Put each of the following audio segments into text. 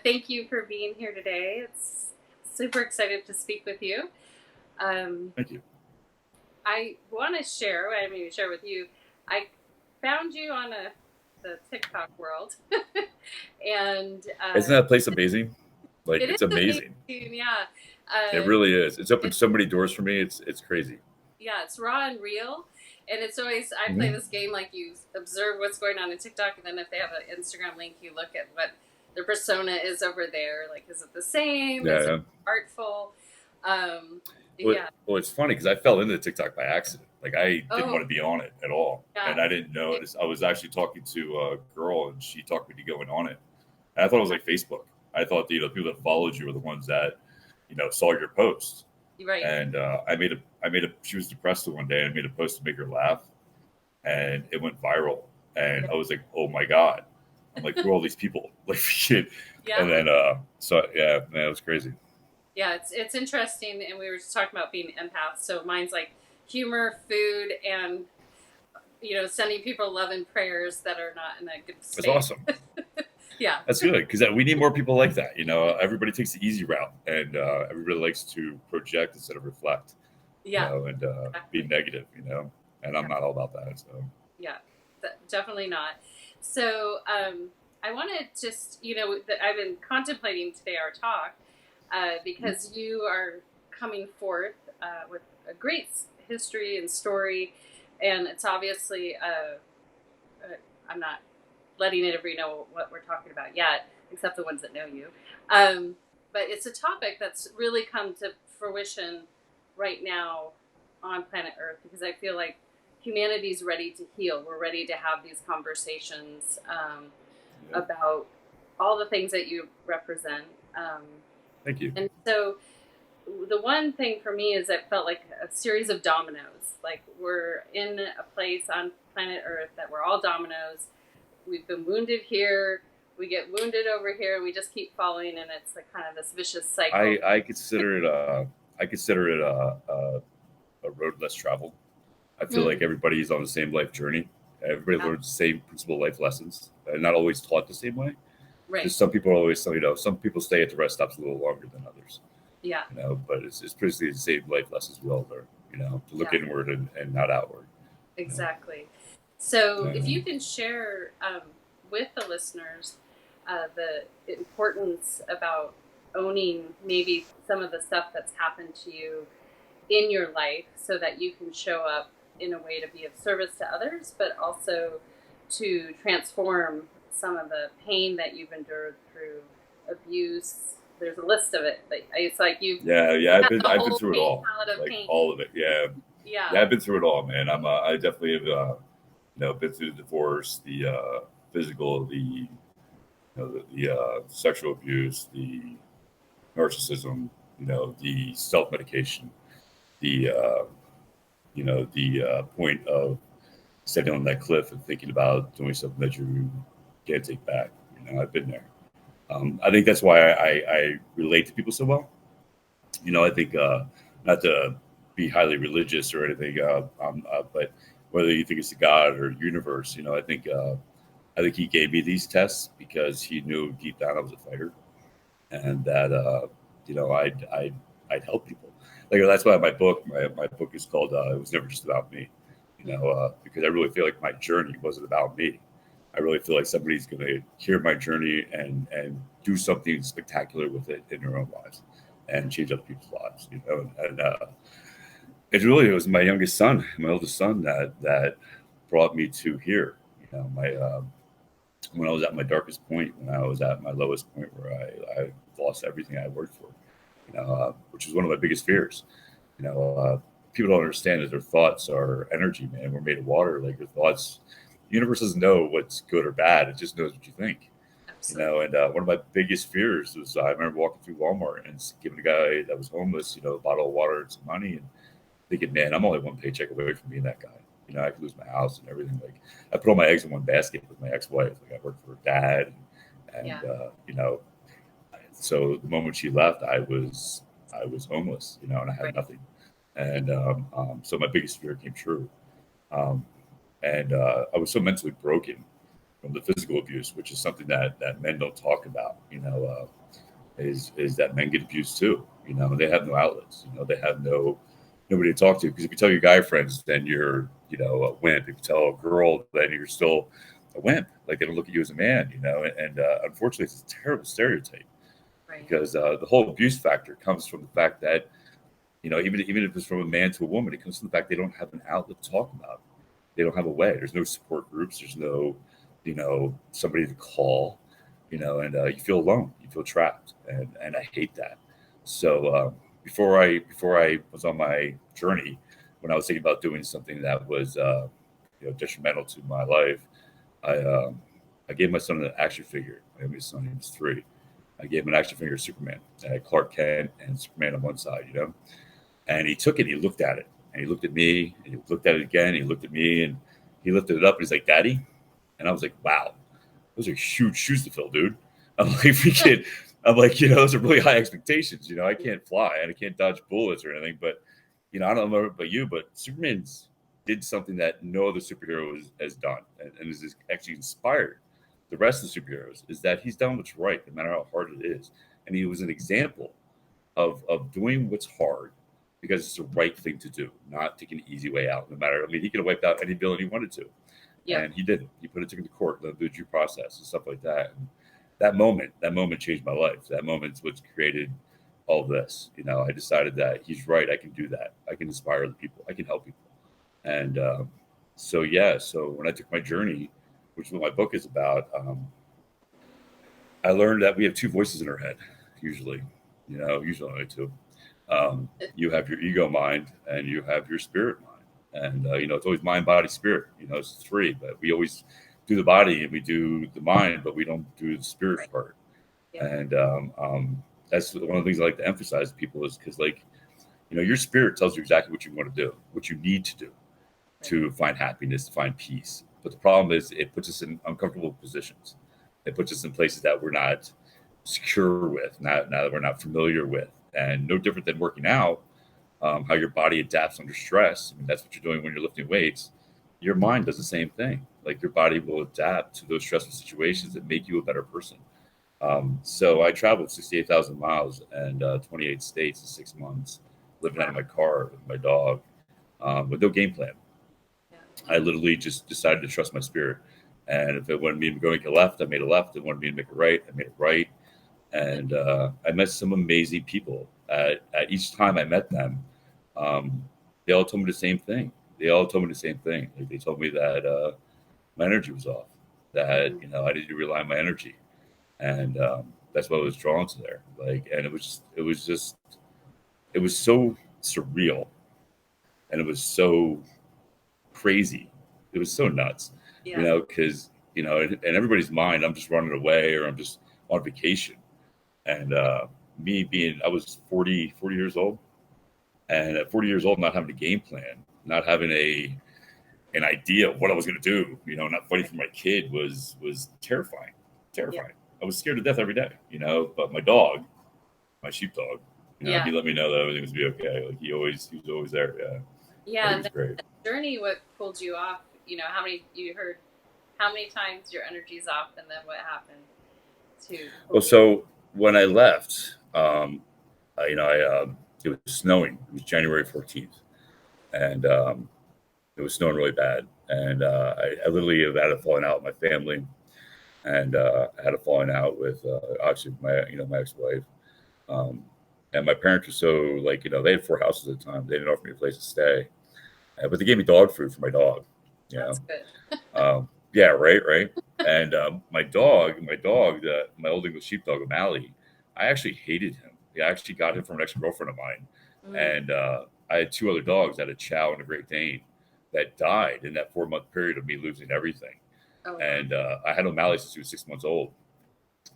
thank you for being here today. It's super excited to speak with you. Thank you. I want to share, share with you, I found you on the TikTok world. And Isn't that place amazing? Like, it is it's amazing. amazing, yeah. It Um, really is. It's opened it's, so many doors for me. It's crazy. yeah, it's raw and real. And it's always, I play Hmm. this game like you observe what's going on in TikTok, and then if they have an Instagram link, you look at what their persona is over there. Like, is it the same? Yeah, Is it yeah. artful? Um, Well, yeah. well, it's funny because I fell into TikTok by accident. Like, I didn't Oh, want to be on it at all, yeah. and I didn't notice. I was actually talking to a girl, and she talked me to going on it. And I thought it was like Facebook. I thought the people that followed you were the ones that saw your post. Right. And I made a. She was depressed one day, and I made a post to make her laugh, and it went viral. And Yeah. I was like, oh my god. I'm like, who are all these people? Like shit. Yeah. And then so yeah, man, it was crazy. Yeah. It's interesting. And we were just talking about being empaths. So mine's like humor, food, and, sending people love and prayers that are not in a good It's space. awesome. Yeah. That's good because we need more people like that. Everybody takes the easy route, and everybody likes to project instead of reflect. Yeah. And be Exactly. negative. And I'm Yeah. not all about that. So Yeah. Definitely not. So I want to just, that I've been contemplating today our talk because you are coming forth with a great history and story, and it's obviously I'm not letting everybody know what we're talking about yet, except the ones that know you. Um, but it's a topic that's really come to fruition right now on planet Earth because I feel like humanity's ready to heal. We're ready to have these conversations yeah, about all the things that you represent. Um, thank you. and so the one thing for me is it felt like a series of dominoes. Like we're in a place on planet Earth that we're all dominoes. We've been wounded here. We get wounded over here, and we just keep falling, and it's like kind of this vicious cycle. I consider it a road less traveled. I feel Mm, like everybody's on the same life journey. Everybody yeah, learns the same principal life lessons. They're not always taught the same way. right. Just some people are always, some people stay at the rest stops a little longer than others. Yeah, But it's basically the same life lessons we all learn. To look yeah, inward and not outward. You know, exactly. So, if you um, can share with the listeners the importance about owning maybe some of the stuff that's happened to you in your life so that you can show up in a way to be of service to others, but also to transform some of the pain that you've endured through abuse. There's a list of it, but it's like yeah, you yeah. have the I've been whole through it pain all, palette of like pain. all of it. Yeah, Yeah, yeah. I've been through it all, man. I definitely have. Been through the divorce, the physical, the sexual abuse, the narcissism, the self medication, the the point of sitting on that cliff and thinking about doing something that you can't take back. I've been there. I think that's why I relate to people so well. I think not to be highly religious or anything, but whether you think it's God or universe, I think he gave me these tests because he knew deep down I was a fighter, and that I'd help people. Like that's why my book is called "It Was Never Just About Me," because I really feel like my journey wasn't about me. I really feel like somebody's going to hear my journey and do something spectacular with it in their own lives yeah, and change other people's lives. It was my youngest son, my oldest son, that brought me to here. My when I was at my darkest point, when I was at my lowest point, where I lost everything I worked for, which was one of my biggest fears. People don't understand that their thoughts are energy, man. We're made of water. Like your thoughts, the universe doesn't know what's good or bad. It just knows what you think. absolutely. And one of my biggest fears was I remember walking through Walmart and giving a guy that was homeless, a bottle of water and some money, and thinking, man, I'm only one paycheck away from being that guy. I could lose my house and everything. Like I put all my eggs in one basket with my ex-wife. Like I worked for her dad, Yeah, and so the moment she left, I was homeless, and I had right. nothing. And so my biggest fear came true. Um, and I was so mentally broken from the physical abuse, which is something that men don't talk about. is that men get abused too. You know, they have no outlets. You know, they have nobody to talk to. Because if you tell your guy friends, then you're, you know, a wimp. If you tell a girl, then you're still a wimp. Like they don't look at you as a man. You know, and unfortunately, it's a terrible stereotype Right. because the whole abuse factor comes from the fact that, you know, even if it's from a man to a woman, it comes from the fact they don't have an outlet to talk about. They don't have a way. There's no support groups. There's no, you know, somebody to call, you know, and you feel alone. You feel trapped, and I hate that. So before I was on my journey, when I was thinking about doing something that was you know, detrimental to my life, I um, I gave my son an action figure. I have my son; he was 3. I gave him an action figure of Superman. I had Clark Kent and Superman on one side, you know, and he took it. And he looked at it, and he looked at me, and he looked at it again. And he looked at me, and he lifted it up, and he's like, "Daddy," and I was like, "Wow, those are huge shoes to fill, dude." I'm like, freaking, I'm like, you know, those are really high expectations. You know, I can't fly and I can't dodge bullets or anything, but you know, I don't know about you, but Superman's did something that no other superhero has done, and is actually inspired the rest of the superheroes. Is that he's done what's right, no matter how hard it is, and he was an example of doing what's hard because it's the right thing to do, not taking an easy way out. No matter, I mean, he could have wiped out any villain he wanted to, Yeah. and he didn't. He put it to court, the due process and stuff like that. And that moment changed my life. That moment's what's created all this. You know, I decided that he's right. I can do that. I can inspire other people. I can help people. And so yeah. So when I took my journey, which is what my book is about, I learned that we have two voices in our head. Usually, you know, usually only two. You have your ego mind, and you have your spirit mind. And you know, it's always mind, body, spirit. You know, it's 3, but we always do the body and we do the mind, but we don't do the spirit Right. part. Yeah. And that's one of the things I like to emphasize to people is because, like, you know, your spirit tells you exactly what you want to do, what you need to do Right. to find happiness, to find peace. But the problem is, it puts us in uncomfortable positions. It puts us in places that we're not secure with, not now that we're not familiar with, and no different than working out. How your body adapts under stress. I mean, that's what you're doing when you're lifting weights. Your mind does the same thing. Like your body will adapt to those stressful situations that make you a better person. So I traveled 68,000 miles and 28 states in 6 months, living out of Wow. my car with my dog, with no game plan. Yeah. I literally just decided to trust my spirit. And if it wanted me to go make a left, I made a left. If it wanted me to make a right, I made a right. And I met some amazing people. At each time I met them, um, they all told me the same thing. They all told me the same thing. Like, they told me that my energy was off, that, Mm. you know, I needed to rely on my energy, and that's what I was drawn to there. Like, and it was so surreal, and it was so crazy. It was so nuts, you Yeah. know, because, you know, in everybody's mind, I'm just running away or I'm just on vacation. And me being, I was 40 years old, and at 40 years old, not having a game plan, not having an idea of what I was going to do, you know, not fighting Right. for my kid was terrifying, Yeah. terrifying. I was scared to death every day, you know. But my dog, my sheepdog, you know, Yeah. he let me know that everything was be okay. Like he was always there. Yeah, yeah, Yeah. he And was the great. journey, what pulled you off? You know, how many you heard? How many times your energy's off, and then what happened to Well, pull you? so when I left, you know, it was snowing. It was January 14th, and it was snowing really bad. And I literally have had a falling out with my family, and I had a falling out with obviously my, you know, my ex-wife. Um, and my parents were so, like, you know, they had 4 houses at the time. They didn't offer me a place to stay, but they gave me dog food for my dog. You That's know, good. yeah, right, right. And my old English sheepdog, O'Malley, I actually hated him. I actually got him from an ex girlfriend of mine, Mm. and I had 2 other dogs. I had a Chow and a Great Dane that died in that 4 month period of me losing everything. Oh wow. And I had O'Malley since he was 6 months old,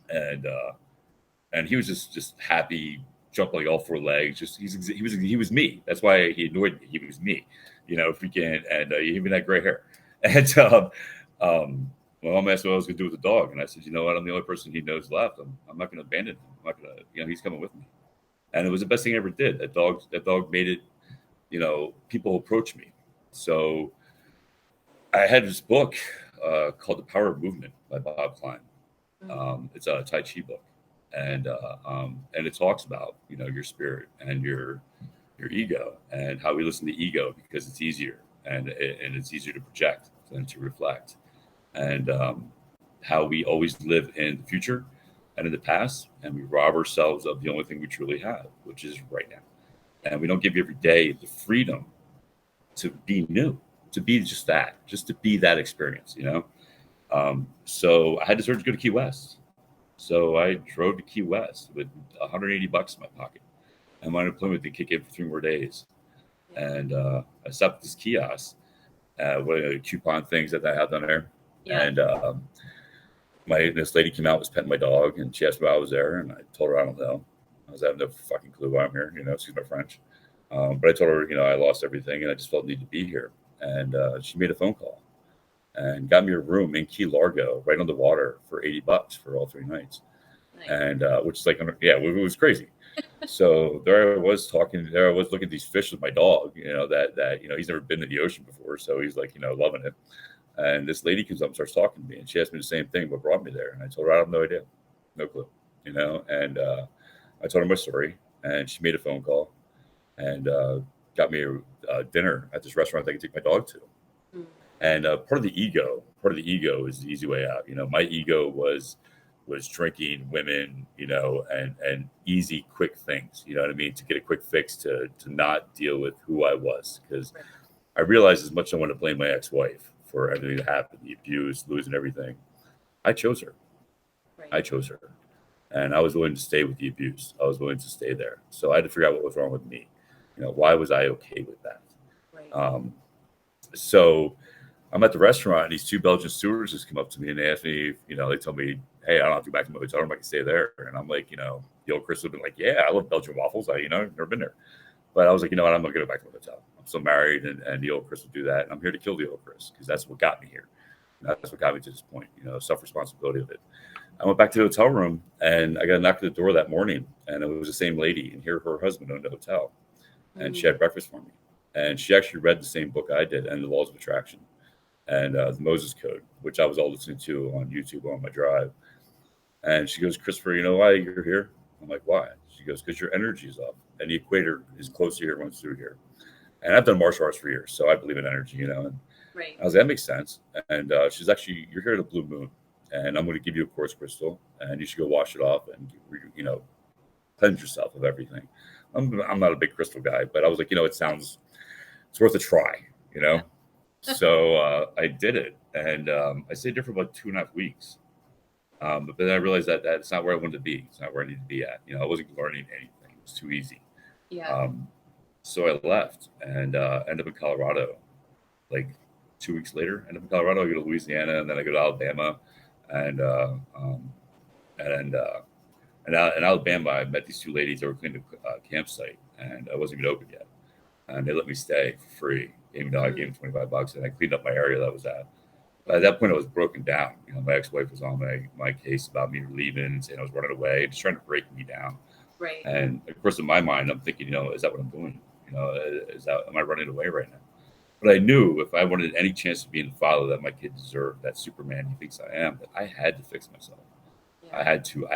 and he was just happy, jumping like all 4 legs. Just he was me. That's why he annoyed me. He was me, you know, freaking, and he even had gray hair. And um, my mom asked what I was going to do with the dog, and I said, you know what, I'm the only person he knows left. I'm not going to abandon him. I'm not going to, you know, he's coming with me. And it was the best thing I ever did. That dog made it. You know, people approach me. So I had this book called The Power of Movement by Bob Klein. Mm. It's a Tai Chi book, and it talks about, you know, your spirit and your ego, and how we listen to ego because it's easier, and it's easier to project than to reflect, and how we always live in the future and in the past, and we rob ourselves of the only thing we truly have, which is right now. And we don't give you every day the freedom to be new, to be just that, just to be that experience, you know? So I had to start to go to Key West. So I drove to Key West with $180 in my pocket, and my unemployment didn't kick in for 3 more days. And I stopped at this kiosk, one of the coupon things that I had down there. Yeah. And this lady came out, was petting my dog, and she asked me why I was there, and I told her I don't know. I have no fucking clue why I'm here, you know, excuse my French. But I told her, you know, I lost everything and I just felt the need to be here. And she made a phone call and got me a room in Key Largo, right on the water, for $80 for all 3 nights. Nice. And which is like, yeah, it was crazy. So there I was looking at these fish with my dog, you know, that you know, he's never been to the ocean before, so he's like, you know, loving it. And this lady comes up and starts talking to me, and she asked me the same thing, what brought me there? And I told her I have no idea, no clue, you know. And I told her my story, and she made a phone call and got me a dinner at this restaurant that I could take my dog to. Mm. And part of the ego is the easy way out. You know, my ego was drinking, women, you know, and easy, quick things. You know what I mean? To get a quick fix, to not deal with who I was, because Right. I realized as much as I want to blame my ex-wife for everything that happened, the abuse, losing everything, I chose her. Right. I chose her. And I was willing to stay with the abuse. I was willing to stay there. So I had to figure out what was wrong with me. You know, why was I okay with that? Right. So I'm at the restaurant, and these two Belgian stewards just come up to me and they asked me, you know, they told me, hey, I don't have to go back to my hotel room, I can stay there. And I'm like, you know, the old Chris would have been like, yeah, I love Belgian waffles. You know, I've never been there. But I was like, you know what, I'm not going to go back to my hotel. I'm still married, and the old Chris would do that. And I'm here to kill the old Chris, because that's what got me here. And that's what got me to this point, you know, self-responsibility of it. I went back to the hotel room, and I got a knock at the door that morning, and it was the same lady, and here her husband owned a hotel, and she had breakfast for me. And she actually read the same book I did, and the Laws of Attraction, and the Moses Code, which I was all listening to on YouTube on my drive. And she goes, Christopher, you know why you're here? I'm like, why? She goes, because your energy is up, and the equator is close to here, runs through here. And I've done martial arts for years, so I believe in energy, you know. And Right. I was like, that makes sense. And she's actually, you're here at a blue moon, and I'm going to give you a quartz crystal, and you should go wash it off and, you know, cleanse yourself of everything. I'm not a big crystal guy, but I was like, you know, it's worth a try, you know. So I did it, and I stayed there for about 2.5 weeks. But then I realized that it's not where I wanted to be. It's not where I needed to be at. You know, I wasn't learning anything. It was too easy. Yeah. So I left and ended up in Colorado. Like 2 weeks later, ended up in Colorado. I go to Louisiana, and then I go to Alabama, and in Alabama, I met these two ladies that were cleaning a campsite, and I wasn't even open yet, and they let me stay for free. Gave me, I gave them $25, and I cleaned up my area that I was at. But at that point, I was broken down. You know, my ex-wife was on my case about me leaving and saying I was running away, just trying to break me down. Right. And of course, in my mind, I'm thinking, you know, is that what I'm doing? You know, am I running away right now? But I knew if I wanted any chance of being the father that my kid deserved, that Superman he thinks I am, that I had to fix myself. Yeah. I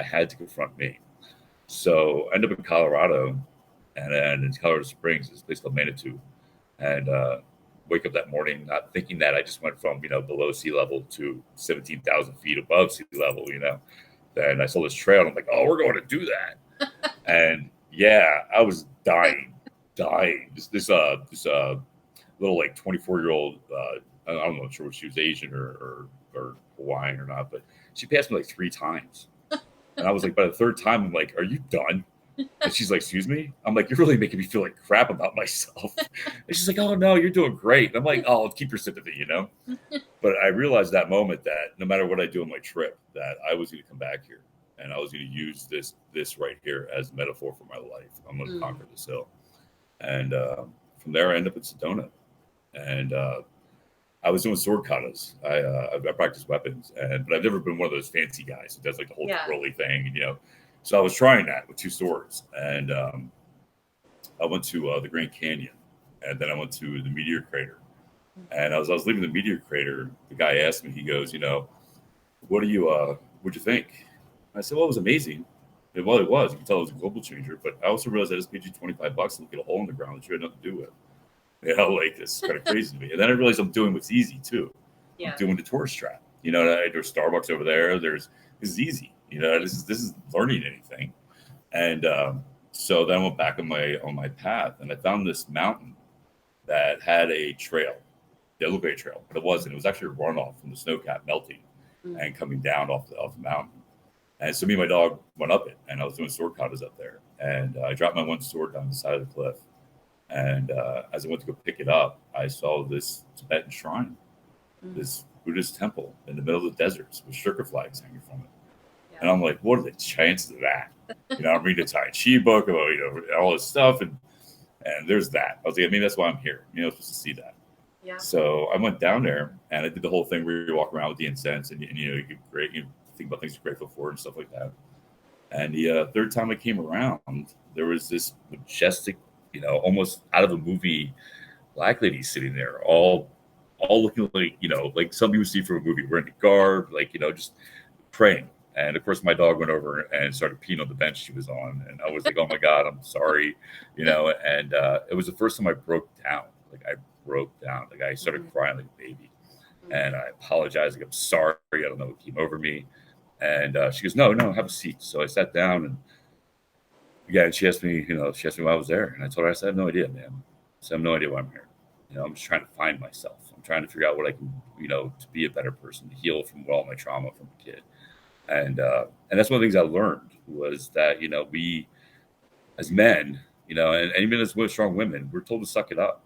had to confront me. So I ended up in Colorado, and in Colorado Springs, this place called Manitou, and wake up that morning not thinking that I just went from, you know, below sea level to 17,000 feet above sea level, you know. Then I saw this trail, and I'm like, oh, we're going to do that. And yeah, I was dying. This little like 24-year-old, I'm not sure if she was Asian or Hawaiian or not, but she passed me like 3 times. And I was like, by the 3rd time, I'm like, are you done? And she's like, excuse me? I'm like, you're really making me feel like crap about myself. And she's like, oh, no, you're doing great. And I'm like, oh, keep your sympathy, you know? But I realized that moment that no matter what I do on my trip, that I was going to come back here. And I was going to use this right here as a metaphor for my life. I'm going to conquer this hill. And from there, I ended up in Sedona. And I was doing sword katas. I practiced weapons, but I've never been one of those fancy guys who does like the whole twirly thing, you know. So I was trying that with 2 swords, and I went to the Grand Canyon, and then I went to the Meteor Crater. And as I was leaving the Meteor Crater, the guy asked me, he goes, you know, what'd you think? And I said, well, it was amazing. Well, it was. You can tell it was a global changer. But I also realized I just paid you $25 to look at a hole in the ground that you had nothing to do with. Like this is kind of crazy to me. And then I realized I'm doing what's easy too. I'm Yeah. doing the tourist trap. There's Starbucks over there. This is easy. This is learning anything. And so then I went back on my path, and I found this mountain that had a trail. It looked like a trail, but it wasn't. It was actually a runoff from the snowcap melting Mm. and coming down off the mountain. And so me and my dog went up it, and I was doing sword katas up there. And I dropped my one sword down the side of the cliff. And as I went to go pick it up, I saw this Tibetan shrine, Mm. this Buddhist temple in the middle of the deserts with sugar flags hanging from it. Yeah. And I'm like, what are the chances of that? I'm reading a Tai Chi book about, all this stuff. And there's that. I was like, that's why I'm here. I'm supposed to see that. Yeah. So I went down there, and I did the whole thing where you walk around with the incense, and you think about things you're grateful for and stuff like that. And the third time I came around, there was this majestic, almost out of a movie, black lady sitting there, all looking like, like something you would see from a movie, wearing a garb, like, just praying. And of course, my dog went over and started peeing on the bench she was on, and I was like, "Oh my God, I'm sorry," And it was the first time I broke down. Like I broke down. Like I started crying like a baby, and I apologized. Like I'm sorry. I don't know what came over me. And she goes, "No, have a seat." So I sat down, and again, she asked me why I was there, and I told her, I said, "I have no idea, man. I said, I have no idea why I'm here. I'm just trying to find myself. I'm trying to figure out what I can, to be a better person, to heal from all my trauma from a kid." And that's one of the things I learned was that, we as men, and even as strong women, we're told to suck it up.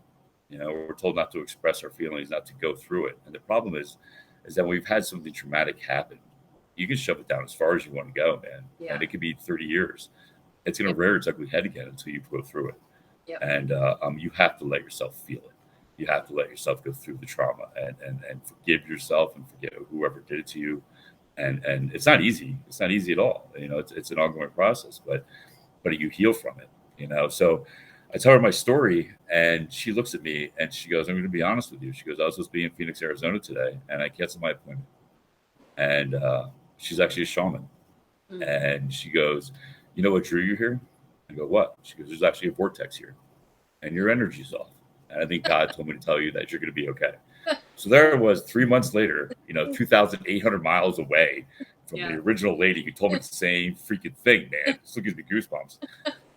We're told not to express our feelings, not to go through it. And the problem is that when we've had something traumatic happen, you can shove it down as far as you want to go, man. Yeah. And it could be 30 years. It's going to rear its ugly head again until you go through it. Yep. And you have to let yourself feel it. You have to let yourself go through the trauma and forgive yourself and forgive whoever did it to you. And it's not easy. It's not easy at all. It's an ongoing process, but you heal from it. So I tell her my story, and she looks at me and she goes, "I'm going to be honest with you." She goes, "I was supposed to be in Phoenix, Arizona today, and I canceled my appointment." And she's actually a shaman. Mm. And she goes, "You know what drew you here?" I go, "What?" She goes, "There's actually a vortex here, and your energy's off. And I think God told me to tell you that you're going to be okay." So there it was 3 months later, 2,800 miles away from the original lady who told me the same freaking thing, man. It still gives me goosebumps.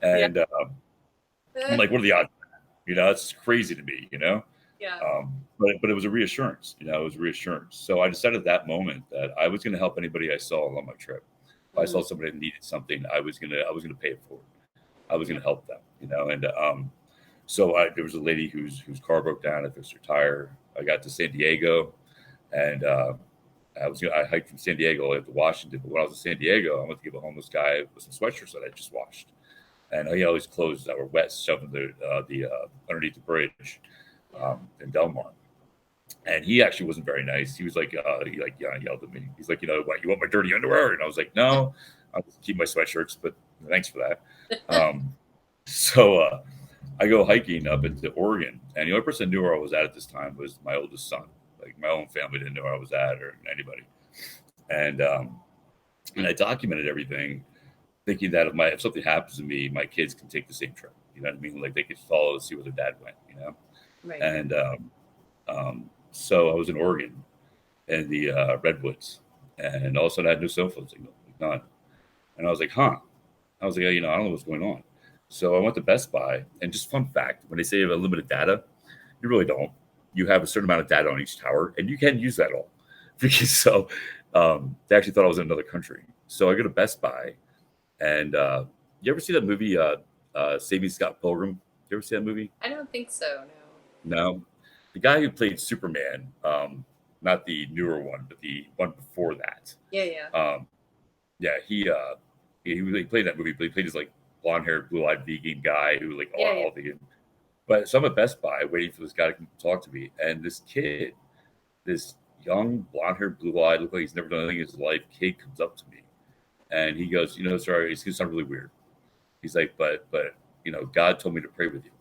And I'm like, what are the odds? It's crazy to me, Yeah. But it was a reassurance, it was a reassurance. So I decided at that moment that I was going to help anybody I saw along my trip. If I saw somebody that needed something, I was gonna pay it forward. I was gonna help them, And so there was a lady whose car broke down. I fixed her tire. I got to San Diego, and I hiked from San Diego to Washington. But when I was in San Diego, I went to give a homeless guy with some sweatshirts that I just washed, and he had all these clothes that were wet, shoved in the underneath the bridge in Del Mar. And he actually wasn't very nice. He was like, he yelled at me. He's like, "What, you want my dirty underwear?" And I was like, "No, I'll just keep my sweatshirts, but thanks for that." So I go hiking up into Oregon, and the only person that knew where I was at this time was my oldest son. Like my own family didn't know where I was at or anybody. And I documented everything, thinking that if something happens to me, my kids can take the same trip. You know what I mean? Like they could follow to see where their dad went. Right. And so I was in Oregon in the redwoods, and all of a sudden I had no cell phone signal, like none. And I was like, huh. I was like, I don't know what's going on. So I went to Best Buy, and just fun fact, when they say you have unlimited data, you really don't. You have a certain amount of data on each tower, and you can use that all. Because so they actually thought I was in another country. So I go to Best Buy, and you ever see that movie, Saving Scott Pilgrim? You ever see that movie? I don't think so, no. No. The guy who played Superman, not the newer one, but the one before that. Yeah. He played that movie, but he played this like blonde-haired, blue-eyed vegan guy who like all vegan. But so I'm at Best Buy waiting for this guy to talk to me, and this kid, this young, blonde-haired, blue-eyed, look like he's never done anything in his life, kid comes up to me, and he goes, "Sorry, it's gonna sound really weird." He's like, but God told me to pray with you.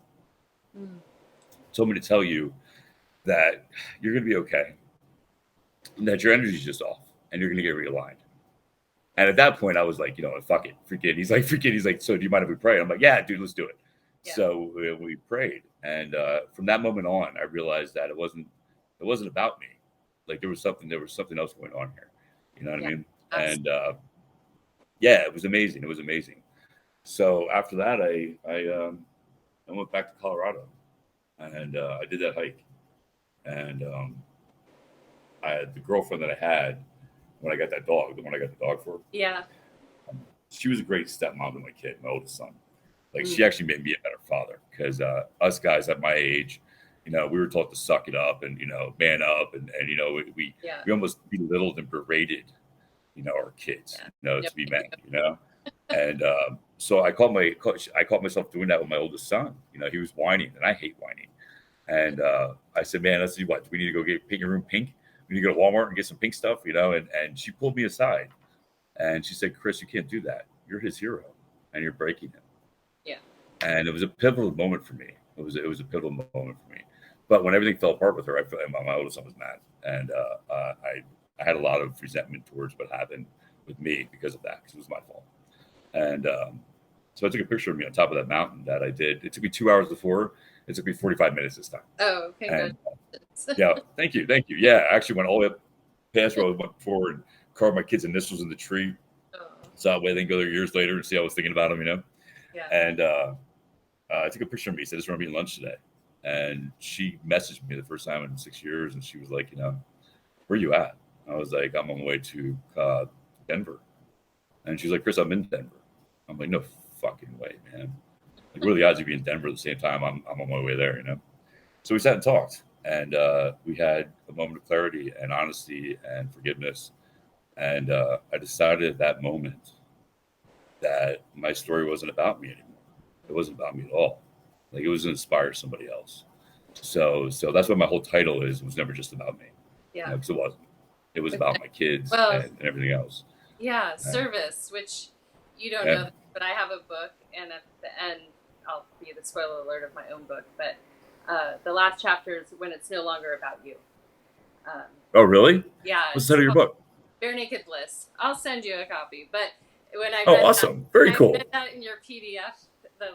Told me to tell you that you're going to be okay, and that your energy's just off, and you're going to get realigned. And at that point, I was like, fuck it, freak it. He's like, freak it. He's like, so do you mind if we pray? I'm like, yeah, dude, let's do it. Yeah. So we prayed, and from that moment on, I realized that it wasn't about me. Like there was something else going on here. You know what I mean? Absolutely. And yeah, it was amazing. It was amazing. So after that, I went back to Colorado, and I did that hike, and I had the girlfriend that I had when I got that dog, the one I got the dog for. Yeah. She was a great stepmom to my kid, my oldest son. Like Mm. she actually made me a better father because us guys at my age, we were taught to suck it up and man up, and we Yeah. we almost belittled and berated our kids, Yeah. to be men, and so I caught myself doing that with my oldest son. He was whining, and I hate whining. And I said, man, let's see, what do we need to go get paint your room pink? We need to go to Walmart and get some pink stuff, and she pulled me aside and she said, Chris, you can't do that. You're his hero and you're breaking him. Yeah. And it was a pivotal moment for me. It was a pivotal moment for me. But when everything fell apart with her, I felt my oldest son was mad, and I had a lot of resentment towards what happened with me because of that, because it was my fault. And so I took a picture of me on top of that mountain that I did. It took me 2 hours before. It took me 45 minutes this time. Oh, And congratulations. yeah, thank you. Yeah, I actually went all the way up past where I went forward and carved my kids' initials in the tree. Oh, So that way they can go there years later and see I was thinking about them, yeah. And I took a picture of me. Said, "This is where I'm eating lunch today." And she messaged me the first time in 6 years, and she was like, "Where you at?" I was like, "I'm on my way to Denver." And she's like, "Chris, I'm in Denver." I'm like, "No fucking way, man! Like, what are the odds of being in Denver at the same time? I'm on my way there, So we sat and talked, and we had a moment of clarity and honesty and forgiveness. And I decided at that moment that my story wasn't about me anymore. It wasn't about me at all. Like it was to inspire somebody else. So that's what my whole title is. It was never just about me. Yeah. Because it wasn't. It was about my kids and everything else. Yeah, service, which you don't know, but I have a book, and at the end, I'll be the spoiler alert of my own book, but the last chapter is when it's no longer about you. Oh, really? Yeah. What's the title of your book? Bare Naked Bliss. I'll send you a copy, but when I read awesome. Very cool. I read that in your PDF, the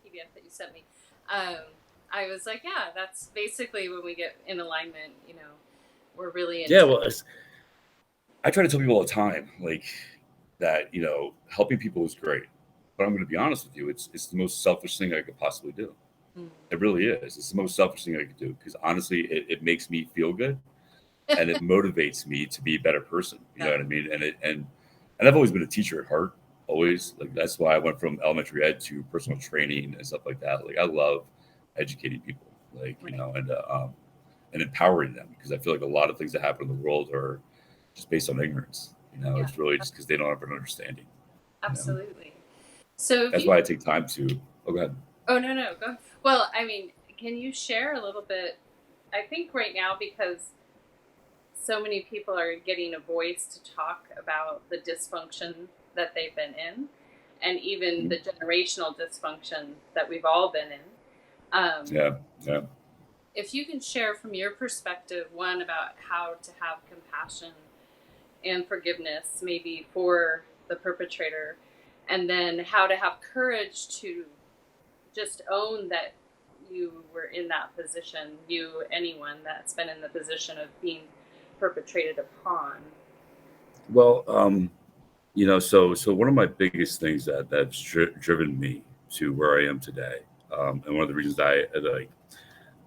PDF that you sent me, I was like, yeah, that's basically when we get in alignment, we're really into well, I try to tell people all the time, like that, helping people is great, but I'm going to be honest with you, it's the most selfish thing I could possibly do. It really is. It's the most selfish thing I could do because honestly, it makes me feel good, and it motivates me to be a better person. You know what I mean? And I've always been a teacher at heart. Always, like that's why I went from elementary ed to personal training and stuff like that. Like I love educating people, like and empowering them, because I feel like a lot of things that happen in the world are just based on ignorance. It's really just because they don't have an understanding. Absolutely. So that's why I take time to. Oh, go ahead. Oh no, go. Well, I mean, can you share a little bit? I think right now, because so many people are getting a voice to talk about the dysfunction that they've been in, and even the generational dysfunction that we've all been in. Yeah. If you can share from your perspective, one, about how to have compassion and forgiveness, maybe for the perpetrator, and then how to have courage to just own that you were in that position, anyone that's been in the position of being perpetrated upon. Well, so one of my biggest things that's driven me to where I am today, and one of the reasons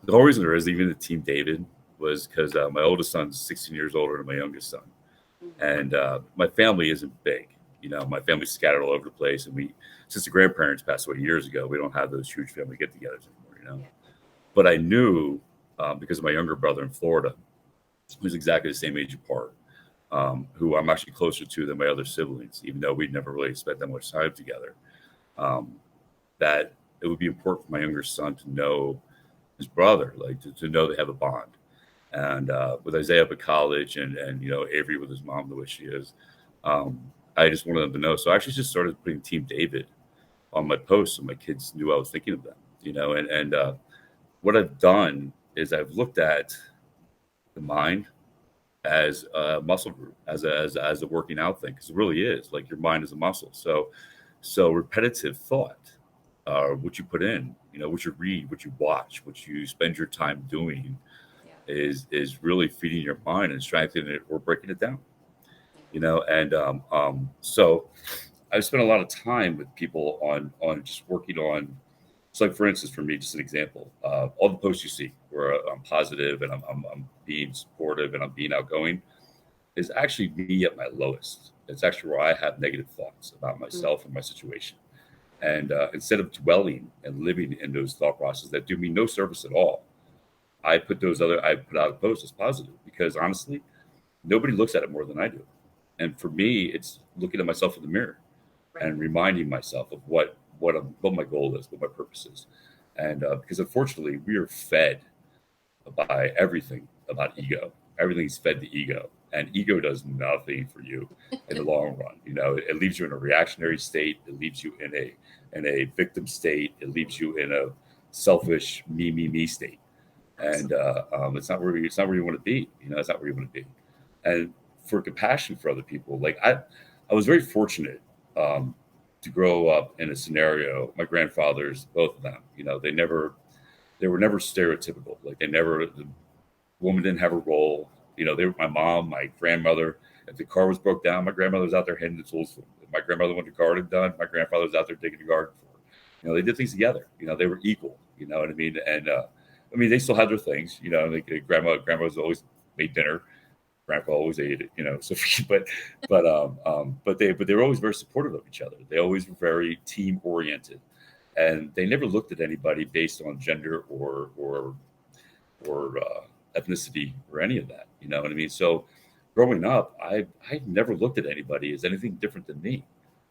the whole reason there is even the Team David was because my oldest son's 16 years older than my youngest son, and my family isn't big. My family's scattered all over the place, and since the grandparents passed away years ago, we don't have those huge family get-togethers anymore. Yeah. But I knew because of my younger brother in Florida, who's exactly the same age apart, who I'm actually closer to than my other siblings, even though we'd never really spent that much time together, that it would be important for my younger son to know his brother, like to know they have a bond. And with Izaiah up at college and Avery with his mom the way she is, I just wanted them to know. So I actually just started putting Team David on my posts, so my kids knew I was thinking of them, and what I've done is I've looked at the mind, as a muscle group, as a working out thing, because it really is like your mind is a muscle. So repetitive thought, what you put in, what you read, what you watch, what you spend your time doing, Yeah. is really feeding your mind and strengthening it or breaking it down. And so I've spent a lot of time with people on just working on. So, like for instance, for me, just an example, all the posts you see where I'm positive and I'm being supportive and I'm being outgoing is actually me at my lowest. It's actually where I have negative thoughts about Mm. myself and my situation. And instead of dwelling and living in those thought processes that do me no service at all, I put out a post as positive because honestly, nobody looks at it more than I do. And for me, it's looking at myself in the mirror Right. and reminding myself of what my goal is, what my purpose is. And because unfortunately, we are fed by everything about ego. Everything's fed to ego, and ego does nothing for you in the long run. It leaves you in a reactionary state. It leaves you in a victim state. It leaves you in a selfish me state, and Absolutely. it's not where you want to be. It's not where you want to be. And for compassion for other people, like I was very fortunate to grow up in a scenario. My grandfathers, both of them, they were never stereotypical. Like the woman didn't have a role. They were my mom, my grandmother. If the car was broke down, my grandmother was out there handing the tools for them. If my grandmother wanted the garden done, my grandfather was out there digging the garden for her. They did things together. They were equal. You know what I mean? And I mean, they still had their things. Like grandma was always made dinner. Grandpa always ate it. So but they were always very supportive of each other. They always were very team oriented, and they never looked at anybody based on gender or ethnicity or any of that. You know what I mean? So growing up, I never looked at anybody as anything different than me.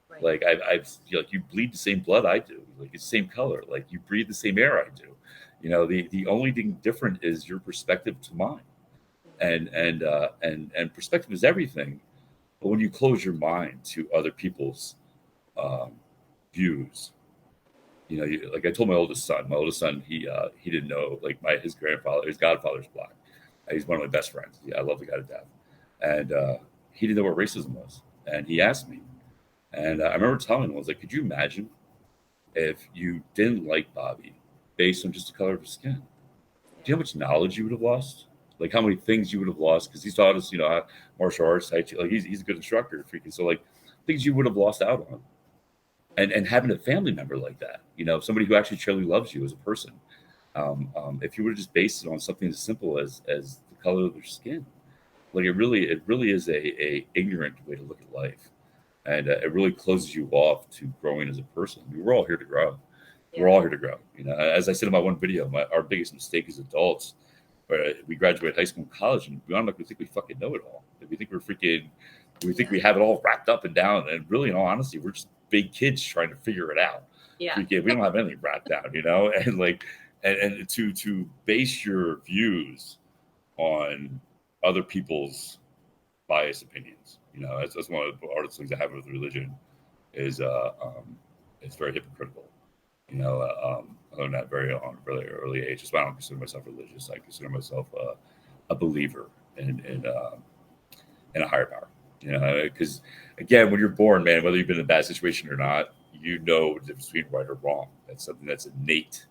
Right. Like I've like you bleed the same blood I do. Like it's the same color. Like you breathe the same air I do. The only thing different is your perspective to mine. And perspective is everything. But when you close your mind to other people's um, views, like I told my oldest son, he didn't know like his godfather's black. He's one of my best friends. Yeah, I love the guy to death, and he didn't know what racism was, and he asked me, and I remember telling him, I was like, could you imagine if you didn't like Bobby based on just the color of his skin? Yeah. Do you know how much knowledge you would have lost? Like how many things you would have lost because he's taught us, martial arts, Tai Chi. Like he's a good instructor, freaking. So like things you would have lost out on, and having a family member like that, somebody who actually truly loves you as a person. If you would have just based it on something as simple as the color of their skin, like it really is a ignorant way to look at life, and it really closes you off to growing as a person. I mean, we're all here to grow. Yeah. We're all here to grow. As I said in my one video, our biggest mistake as adults, where we graduate high school and college, and we automatically think we fucking know it all. We think we think Yeah. we have it all wrapped up and down, and really, in all honesty, we're just big kids trying to figure it out. Yeah. We don't have anything wrapped down, and like, and to base your views on other people's biased opinions. That's one of the hardest things I have with religion is it's very hypocritical. I learned that on a really early age. That's why I don't consider myself religious. I consider myself a believer in a higher power. Because again, when you're born, man, whether you've been in a bad situation or not, you know the difference between right or wrong. That's something that's innate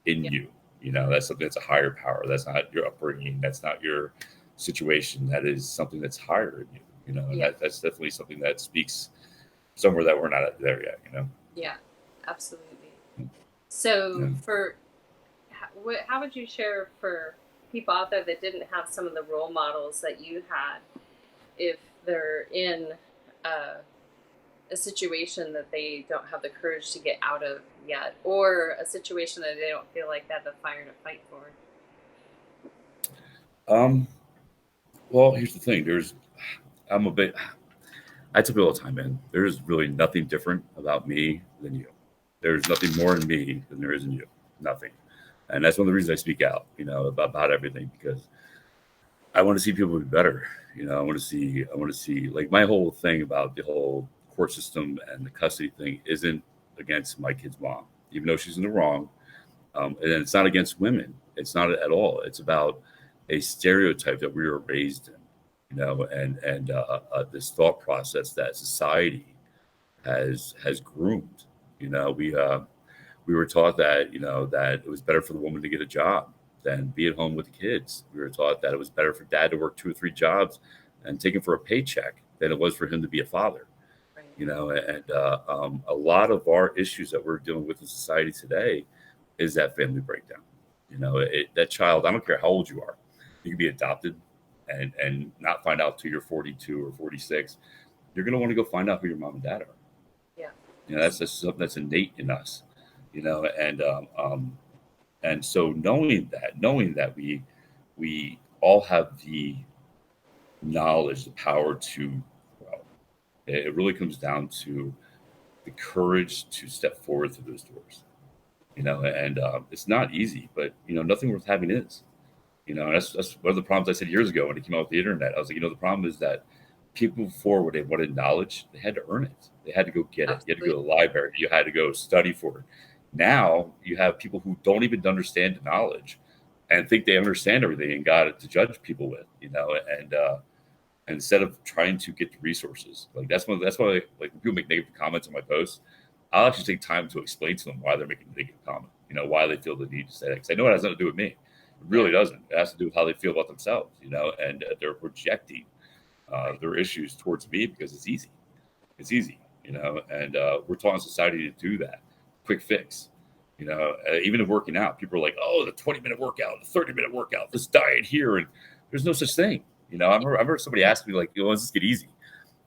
in Yeah. you. That's something that's a higher power. That's not your upbringing. That's not your situation. That is something that's higher in you. And Yeah. that's definitely something that speaks somewhere that we're not there yet. Yeah. Absolutely. So, Yeah. how would you share for people out there that didn't have some of the role models that you had, if they're in a situation that they don't have the courage to get out of yet, or a situation that they don't feel like they have the fire to fight for? Um. Well, here's the thing. I'm a bit. I tell people all the time, man. There's really nothing different about me than you. There's nothing more in me than there is in you. Nothing. And that's one of the reasons I speak out, about everything, because I want to see people be better. I want to see like my whole thing about the whole court system and the custody thing isn't against my kid's mom, even though she's in the wrong. And it's not against women. It's not at all. It's about a stereotype that we were raised in. and this thought process that society has groomed. We were taught that that it was better for the woman to get a job than be at home with the kids. We were taught that it was better for dad to work 2 or 3 jobs and take it for a paycheck than it was for him to be a father. Right. And a lot of our issues that we're dealing with in society today is that family breakdown. That child, I don't care how old you are, you can be adopted and not find out till you're 42 or 46. You're going to want to go find out who your mom and dad are. Yeah. That's just something that's innate in us. And so knowing that we all have the knowledge, the power to grow, it really comes down to the courage to step forward through those doors. And it's not easy, but nothing worth having is. And that's one of the problems I said years ago when it came out with the internet. I was like, the problem is that people before, when they wanted knowledge, they had to earn it. They had to go get it. You had to go to the library. You had to go study for it. Now you have people who don't even understand the knowledge and think they understand everything and got it to judge people with. And instead of trying to get the resources, that's why like when people make negative comments on my posts, I'll actually take time to explain to them why they're making a negative comment. Why they feel the need to say that, because I know it has nothing to do with me. It really doesn't. It has to do with how they feel about themselves. And they're projecting their issues towards me because it's easy. It's easy. And we're taught in society to do that. Quick fix. Even in working out, people are like, oh, the 20-minute workout, the 30-minute workout, this diet here, and there's no such thing. I've heard somebody ask me like, does this get easy?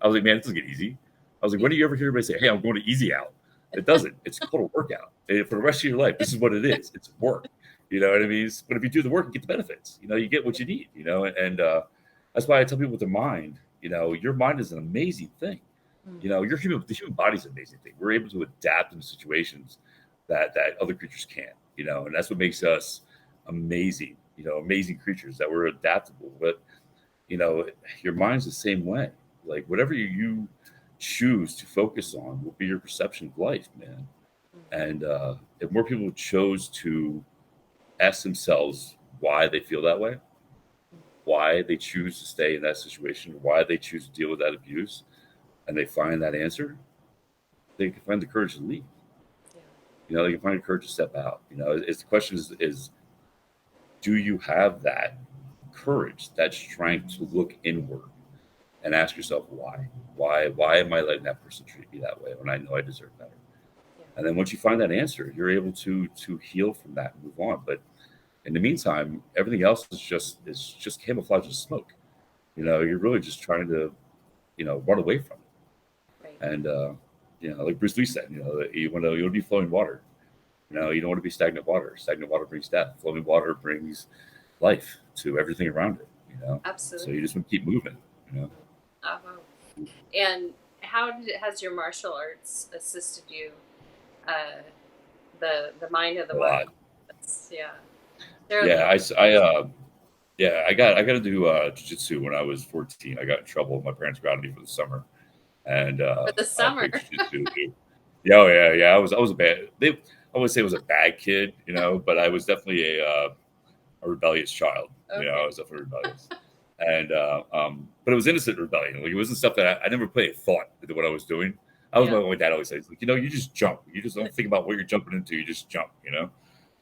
I was like, man, it doesn't get easy. I was like, when do you ever hear anybody say, hey, I'm going to easy out? It doesn't. It's called a workout. And for the rest of your life, this is what it is. It's work. You know what I mean? But if you do the work, you get the benefits. You get what you need. And that's why I tell people with their mind, your mind is an amazing thing. The human body's an amazing thing. We're able to adapt in situations that other creatures can't. And that's what makes us amazing. Amazing creatures, that we're adaptable. But your mind's the same way. Like whatever you choose to focus on will be your perception of life, man. And if more people chose to ask themselves why they feel that way, why they choose to stay in that situation, why they choose to deal with that abuse, and they find that answer, they can find the courage to leave. They can find the courage to step out. The question is, do you have that courage, that strength to look inward and ask yourself why? Why am I letting that person treat me that way when I know I deserve better? And then once you find that answer, you're able to heal from that and move on. But in the meantime, everything else is just camouflage and smoke. You're really just trying to, run away from it. Right. And like Bruce Lee said, you want to be flowing water. You don't want to be stagnant water. Stagnant water brings death. Flowing water brings life to everything around it. Absolutely. So you just want to keep moving. And how has your martial arts assisted you? The mind of the body. I got to do jiu-jitsu when I was 14. I got in trouble. My parents grounded me for the summer, and for the summer. I was a bad. I would say I was a bad kid, but I was definitely a rebellious child. Okay. I was definitely rebellious, and but it was innocent rebellion. Like it wasn't stuff that I never put a thought into what I was doing. I was my dad always says, like, you just jump. You just don't think about what you're jumping into. You just jump,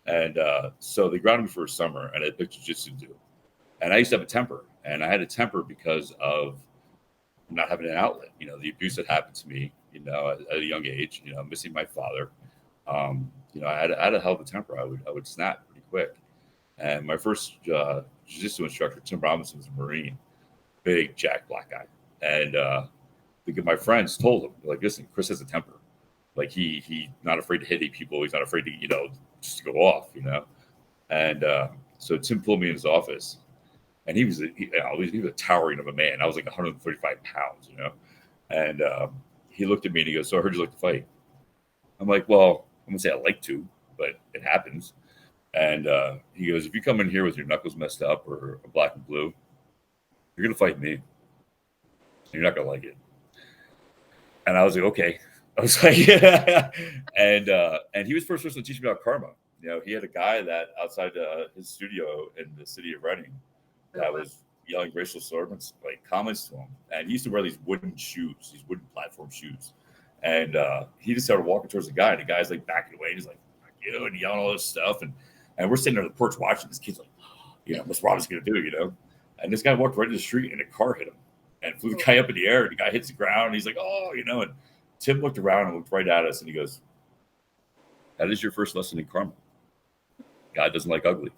And so they grounded me for a summer, and I picked jiu-jitsu to do. And I used to have a temper, and I had a temper because of not having an outlet. The abuse that happened to me, at a young age. Missing my father. I had a hell of a temper. I would snap pretty quick. And my first jiu-jitsu instructor, Tim Robinson, was a Marine, big jack black guy, and my friends told him, like, listen, Chris has a temper. Like he not afraid to hit people. He's not afraid to, just to go off, And so Tim pulled me in his office, and he was a towering of a man. I was like 135 pounds, And he looked at me and he goes, so I heard you like to fight. I'm like, well, I'm gonna say I like to, but it happens. And he goes, if you come in here with your knuckles messed up or black and blue, you're gonna fight me. You're not gonna like it. And I was like, okay. I was like, yeah. And he was the first person to teach me about karma. He had a guy that outside his studio in the city of Reading that was, yelling racial slurs, like comments to him. And he used to wear these wooden shoes, these wooden platform shoes. And he just started walking towards the guy, and the guy's like backing away. And he's like, "Fuck you," and yelling all this stuff. And we're sitting on the porch watching. This kid's like, what's Robbie's gonna do, And this guy walked right into the street, and a car hit him and flew the guy up in the air. And the guy hits the ground, and he's like, "Oh," And Tim looked around and looked right at us, and he goes, "That is your first lesson in karma. God doesn't like ugly.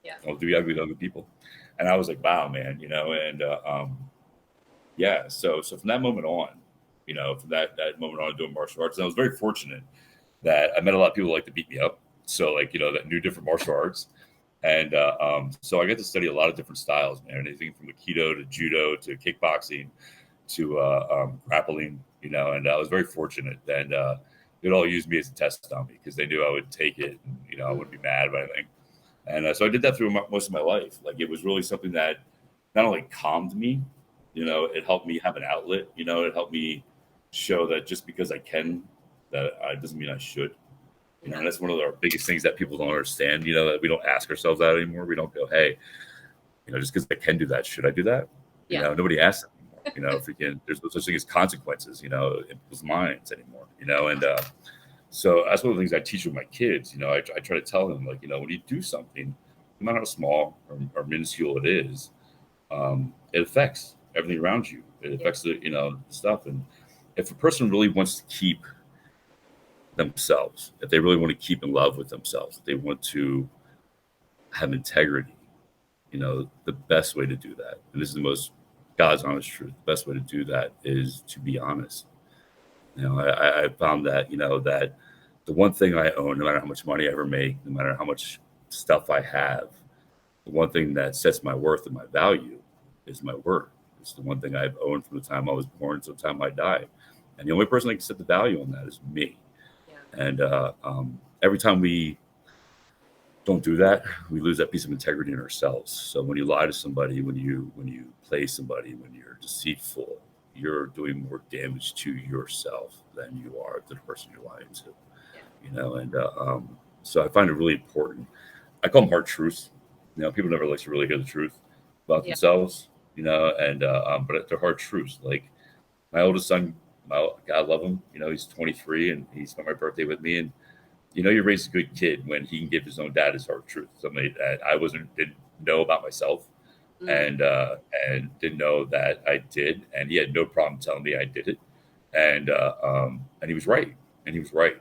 Yeah. Don't do ugly to other people." And I was like, "Wow, man," And so from that moment on, from that moment on doing martial arts, and I was very fortunate that I met a lot of people who like to beat me up. So that knew different martial arts. And so I got to study a lot of different styles, man. Anything from Aikido to judo to kickboxing to grappling, and I was very fortunate. And they'd all use me as a test on me because they knew I would take it and, I wouldn't be mad about anything. And so I did that through most of my life. Like, it was really something that not only calmed me, it helped me have an outlet, it helped me show that just because I can, that doesn't mean I should. And that's one of our biggest things that people don't understand, that we don't ask ourselves that anymore. We don't go, "Hey, just because I can do that, should I do that?" Nobody asks that anymore. There's no such thing as consequences, in people's minds anymore, And so that's one of the things I teach with my kids. I try to tell them, like, when you do something, no matter how small or minuscule it is, it affects everything around you. It affects the stuff. And if a person really wants to keep themselves, if they really want to keep in love with themselves, if they want to have integrity, the best way to do that, and this is the most God's honest truth, the best way to do that is to be honest. I found that, that the one thing I own, no matter how much money I ever make, no matter how much stuff I have, the one thing that sets my worth and my value is my word. It's the one thing I've owned from the time I was born to the time I die. And the only person that can set the value on that is me. And every time we don't do that, we lose that piece of integrity in ourselves. So when you lie to somebody, when you play somebody, when you're deceitful, you're doing more damage to yourself than you are to the person you're lying to. And so I find it really important. I call them hard truths. People never like to really hear the truth about themselves. But they're hard truths. Like, my oldest son, God love him. He's 23 and he spent my birthday with me. And you raise a good kid when he can give his own dad his hard truth. Something that I didn't know about myself, and didn't know that I did. And he had no problem telling me I did it. And he was right. And he was right.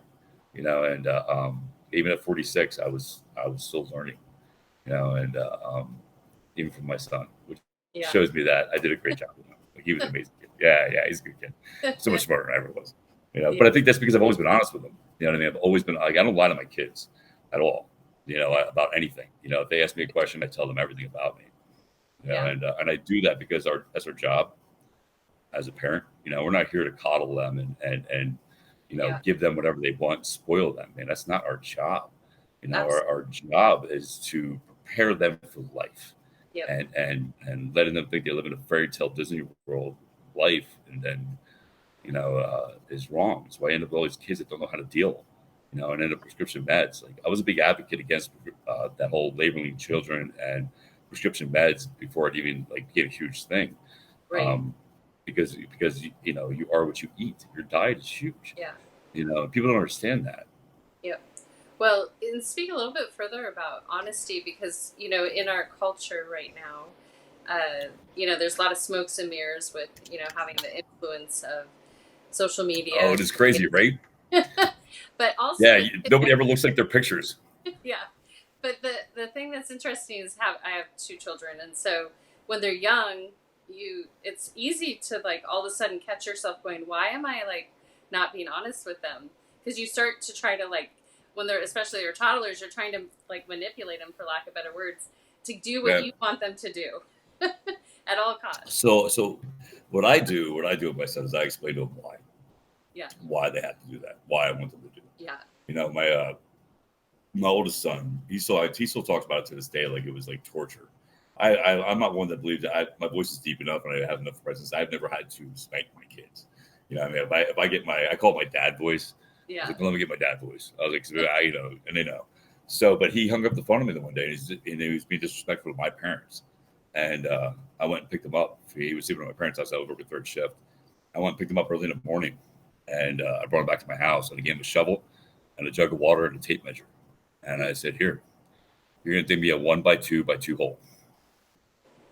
Even at 46, I was still learning. Even from my son, which shows me that I did a great job with him. Like, he was an amazing kid. Yeah, he's a good kid. So much smarter than I ever was. But I think that's because I've always been honest with them. You know what I mean? I've always been like, I don't lie to my kids at all. About anything. If they ask me a question, I tell them everything about me. And I do that because that's our job as a parent. We're not here to coddle them and give them whatever they want, spoil them. Man, that's not our job. Our job is to prepare them for life. And letting them think they live in a fairy tale Disney World life, and then is wrong. That's why I end up with all these kids that don't know how to deal, and end up prescription meds. Like, I was a big advocate against that whole labeling children and prescription meds before it even became a huge thing. Right. Because you are what you eat. Your diet is huge. People don't understand that. Well, and speak a little bit further about honesty, because, in our culture right now, there's a lot of smokes and mirrors with, having the influence of social media. Oh, it is crazy, right? But also... nobody ever looks like their pictures. But the thing that's interesting is I have 2 children, and so when they're young, it's easy to all of a sudden catch yourself going, why am I not being honest with them? Because you start to try to when they're, especially your toddlers, you're trying to manipulate them, for lack of better words, to do what you want them to do at all costs. So what I do with my son is I explain to them why they have to do that, why I want them to do it. My oldest son, he still talks about it to this day like it was torture. I'm not one that believes that my voice is deep enough and I have enough presence. I've never had to spank my kids. If I get I call it my dad voice. I was like, let me get my dad voice. I was like, and they know. So, but he hung up the phone on me the one day, and he was being disrespectful to my parents. And I went and picked him up. He was sleeping at my parents' house. I was working third shift. I went and picked him up early in the morning, and I brought him back to my house, and I gave him a shovel and a jug of water and a tape measure. And I said, here, you're going to dig me a 1x2x2 hole.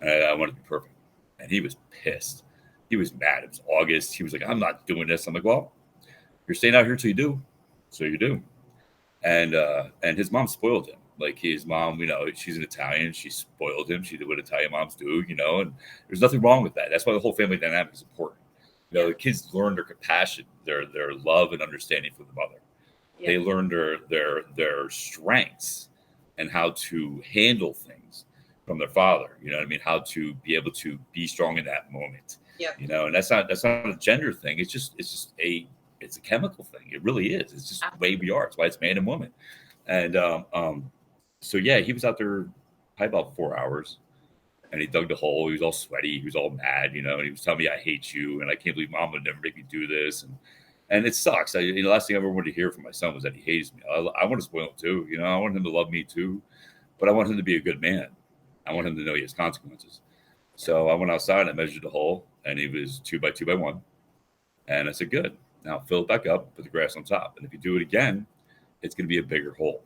And I want it to be perfect. And he was pissed. He was mad. It was August. He was like, I'm not doing this. I'm like, well, you're staying out here till you do. So you do. And his mom spoiled him. Like his mom, she's an Italian. She spoiled him. She did what Italian moms do, and there's nothing wrong with that. That's why the whole family dynamic is important. The kids learn their compassion, their love and understanding for the mother. Yeah. They learn their strengths and how to handle things from their father. You know what I mean? How to be able to be strong in that moment. Yeah. And that's not a gender thing. It's a chemical thing. It really is. It's just the way we are. It's why it's man and woman. And so yeah, he was out there probably about 4 hours, and he dug the hole. He was all sweaty. He was all mad, and he was telling me, I hate you, and I can't believe mom would never make me do this. And it sucks. The last thing I ever wanted to hear from my son was that he hates me. I want to spoil him too. I want him to love me too, but I want him to be a good man. I want him to know he has consequences. So I went outside and I measured the hole, and it was 2x2x1. And I said, good. Now fill it back up, put the grass on top. And if you do it again, it's going to be a bigger hole.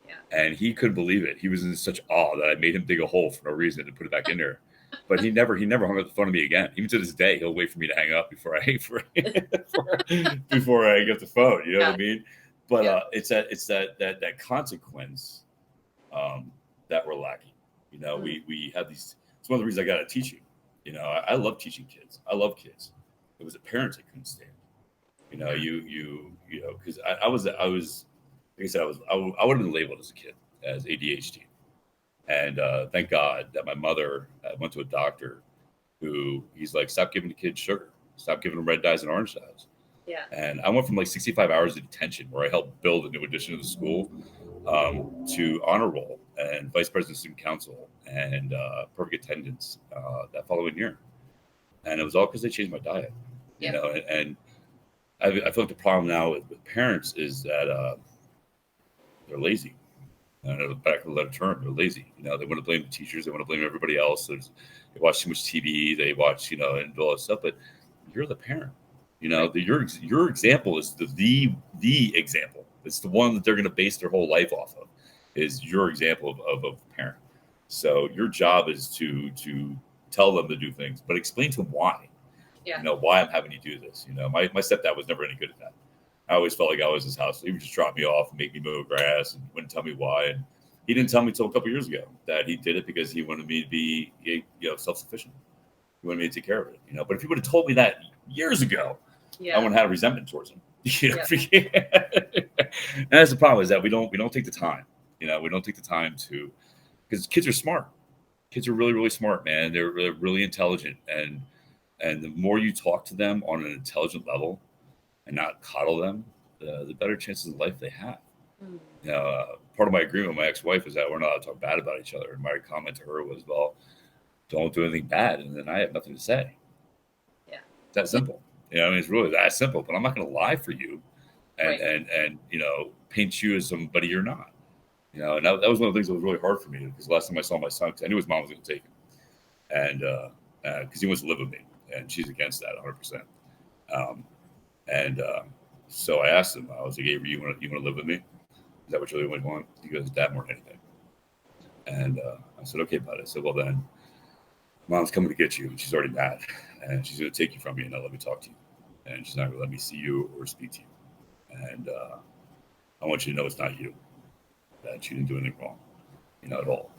Yeah. And he couldn't believe it. He was in such awe that I made him dig a hole for no reason to put it back in there. But he never hung up the phone to me again. Even to this day, he'll wait for me to hang up before I before I get the phone. You know what I mean? But it's that consequence that we're lacking. We have these. It's one of the reasons I got into teaching. I love teaching kids. I love kids. It was the parents I couldn't stand. Because I was, like I said, I would have been labeled as a kid as ADHD. And thank God that my mother went to a doctor who he's like, stop giving the kids sugar, stop giving them red dyes and orange dyes. Yeah. And I went from like 65 hours of detention where I helped build a new addition to the school to honor roll and vice president of student council and perfect attendance that following year. And it was all because they changed my diet, and I feel like the problem now with parents is that they're lazy. And back to the term, they're lazy. They want to blame the teachers. They want to blame everybody else. They watch too much TV. They watch, and all that stuff. But you're the parent. Your example is the example. It's the one that they're going to base their whole life off of. Is your example of a parent. So your job is to tell them to do things, but explain to them why. Yeah. Why I'm having you do this. My stepdad was never any good at that. I always felt like I was his house. He would just drop me off and make me mow grass and wouldn't tell me why. And he didn't tell me until a couple years ago that he did it because he wanted me to be, self-sufficient. He wanted me to take care of it. But if he would have told me that years ago, I wouldn't have resentment towards him. And that's the problem is that we don't take the time. We don't take the time to, because kids are smart. Kids are really, really smart, man. They're really intelligent, and the more you talk to them on an intelligent level and not coddle them, the better chances of life they have. Part of my agreement with my ex-wife is that we're not allowed to talk bad about each other. And my comment to her was, well, don't do anything bad, and then I have nothing to say. Yeah. It's that simple. It's really that simple. But I'm not going to lie for you and paint you as somebody you're not. And that was one of the things that was really hard for me because last time I saw my son, because I knew his mom was going to take him. And because he wants to live with me, and she's against that 100%. So I asked him, I was like, Avery, you want to live with me? Is that what you really want? He goes, Dad, more than anything. And I said, okay, bud. I said, well, then mom's coming to get you, and she's already mad, and she's going to take you from me and not let me talk to you. And she's not going to let me see you or speak to you. And I want you to know it's not you, that you didn't do anything wrong, at all.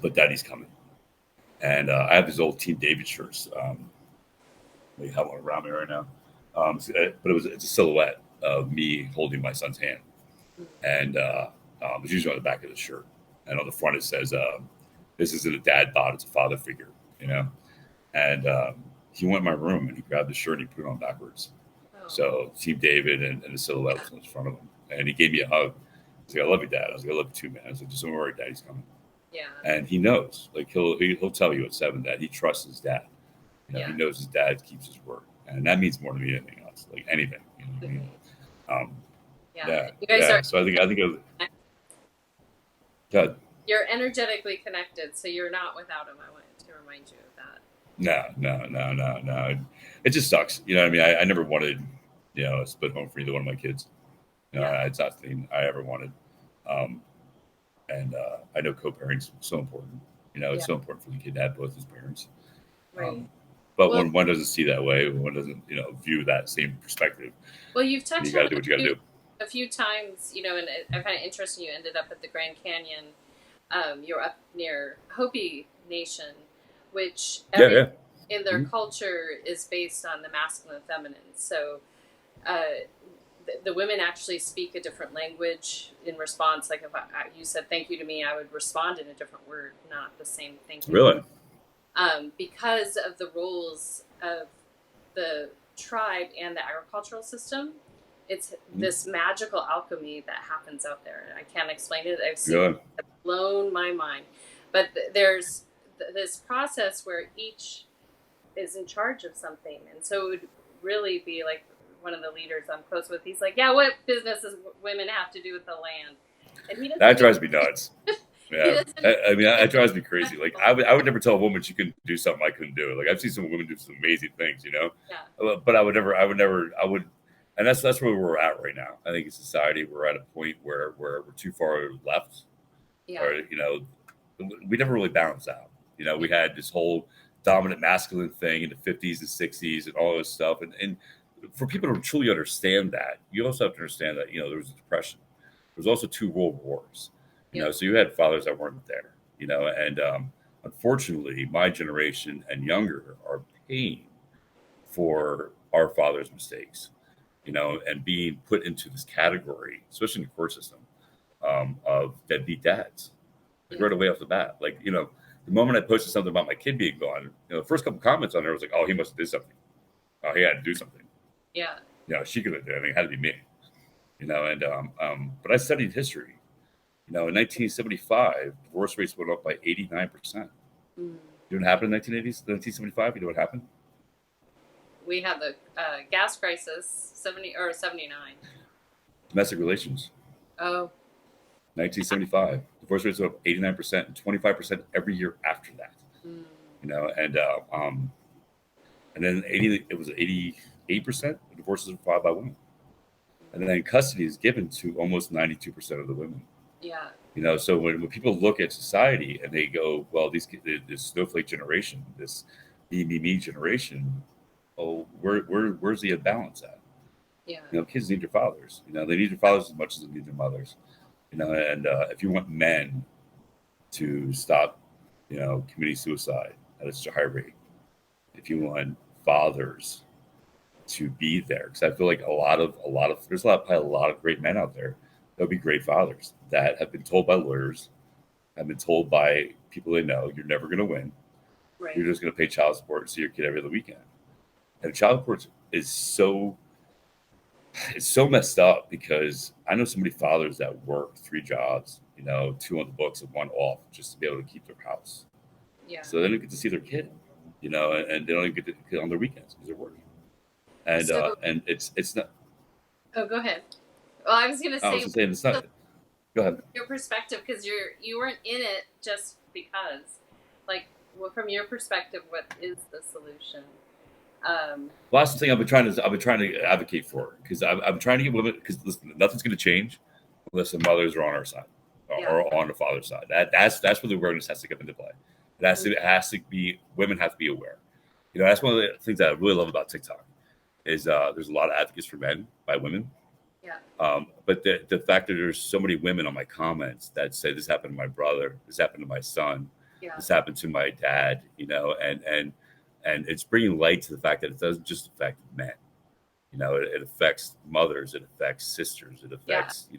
But Daddy's coming. And I have his old Team David shirts. They have one around me right now. But it's a silhouette of me holding my son's hand. And it's usually on the back of the shirt. And on the front it says, this isn't a dad bod, it's a father figure, And he went in my room and he grabbed the shirt and he put it on backwards. Oh. So Team David and the silhouette was in front of him. And he gave me a hug. I was like, I love you, Dad. I was like, I love you too, man. I was like, just don't worry, Daddy's coming. Yeah. And he knows, like he'll tell you at 7 that he trusts his dad. He knows his dad keeps his word, and that means more to me than anything else, like anything. What I mean? You guys are. So I think. Good. You're energetically connected, so you're not without him. I wanted to remind you of that. No. It just sucks. You know what I mean? I never wanted, a split home for either one of my kids. Yeah. It's not something I ever wanted. Um, and I know co-parenting is so important. It's Yeah. so important for the kid to have both his parents. Right. But Well, when one doesn't see that way, when one doesn't, view that same perspective, well, you've you touched got on to do what you got to do. a few times, and I find it interesting. You ended up at the Grand Canyon. You're up near Hopi Nation, which everything in their culture is based on the masculine and feminine. So the women actually speak a different language in response. Like if you said thank you to me, I would respond in a different word, not the same thank you. Really? Because of the rules of the tribe and the agricultural system. It's this magical alchemy that happens out there. I can't explain it. I've seen it. It's blown my mind. But there's this process where each is in charge of something. And so it would really be like one of the leaders I'm close with. He's like, yeah, what business does women have to do with the land? And he doesn't. That drives me nuts. Yeah, I mean, that drives me crazy. Like, I would never tell a woman she couldn't do something I couldn't do. Like, I've seen some women do some amazing things, Yeah. But I would, and that's where we're at right now. I think in society we're at a point where we're too far left, Yeah. or we never really balanced out. We had this whole dominant masculine thing in the 50s and 60s and all this stuff, and for people to truly understand that, you also have to understand that there was a depression. There was also 2 world wars. So you had fathers that weren't there, and unfortunately, my generation and younger are paying for our father's mistakes, and being put into this category, especially in the court system, of deadbeat dads, like right away off the bat. Like, the moment I posted something about my kid being gone, the first couple comments on there was like, oh, he must have did something. Oh, he had to do something. Yeah. She could have done it. It had to be me, and but I studied history. In 1975, divorce rates went up by 89%. You know what happened in 1975? You know what happened? We had the gas crisis, 70 or 79. Domestic relations. Oh. 1975, divorce rates went up 89% and 25% every year after that. And then it was 88% of divorces were filed by women. And then custody is given to almost 92% of the women. Yeah. So when people look at society and they go, well, this snowflake generation, this me generation, oh, where's the imbalance at? Yeah. Kids need their fathers. They need their fathers as much as they need their mothers. And if you want men to stop, committing suicide at such a high rate, if you want fathers to be there, because I feel like there's probably a lot of great men out there. There'll be great fathers that have been told by lawyers, have been told by people they know, you're never going to win. Right. You're just going to pay child support and see your kid every other weekend. And child support is so messed up, because I know so many fathers that work 3 jobs, 2 on the books and 1 off, just to be able to keep their house. Yeah. So they don't get to see their kid, and they don't even get to get on their weekends because they're working. And and it's not. Oh, go ahead. Well, I was going to say. I was saying it's not. Go ahead. Your perspective, because you weren't in it just because. Like, well, from your perspective, what is the solution? Well, that's the thing I've been trying to advocate for, because I'm trying to get women, because nothing's going to change unless the mothers are on our side or on the father's side. That's where the awareness has to come into play. It has to be, women have to be aware. That's one of the things that I really love about TikTok is there's a lot of advocates for men by women. Yeah. But the fact that there's so many women on my comments that say this happened to my brother, this happened to my son, this happened to my dad, and it's bringing light to the fact that it doesn't just affect men. It affects mothers, it affects sisters, it affects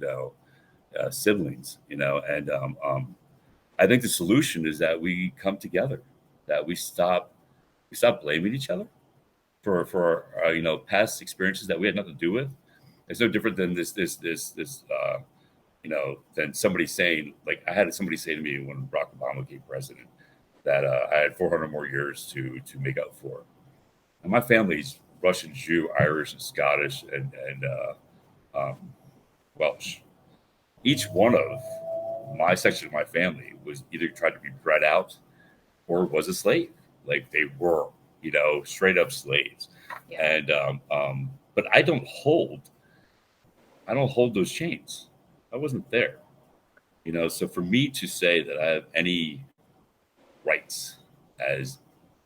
siblings. And I think the solution is that we come together, that we stop blaming each other for past experiences that we had nothing to do with. It's no different than this than somebody saying, like, I had somebody say to me when Barack Obama became president that I had 400 more years to make up for. And my family's Russian, Jew, Irish, and Scottish, and Welsh. Each one of my section of my family was either tried to be bred out or was a slave. Like they were, straight up slaves. Yeah. And but I don't hold those chains. I wasn't there. So for me to say that I have any rights as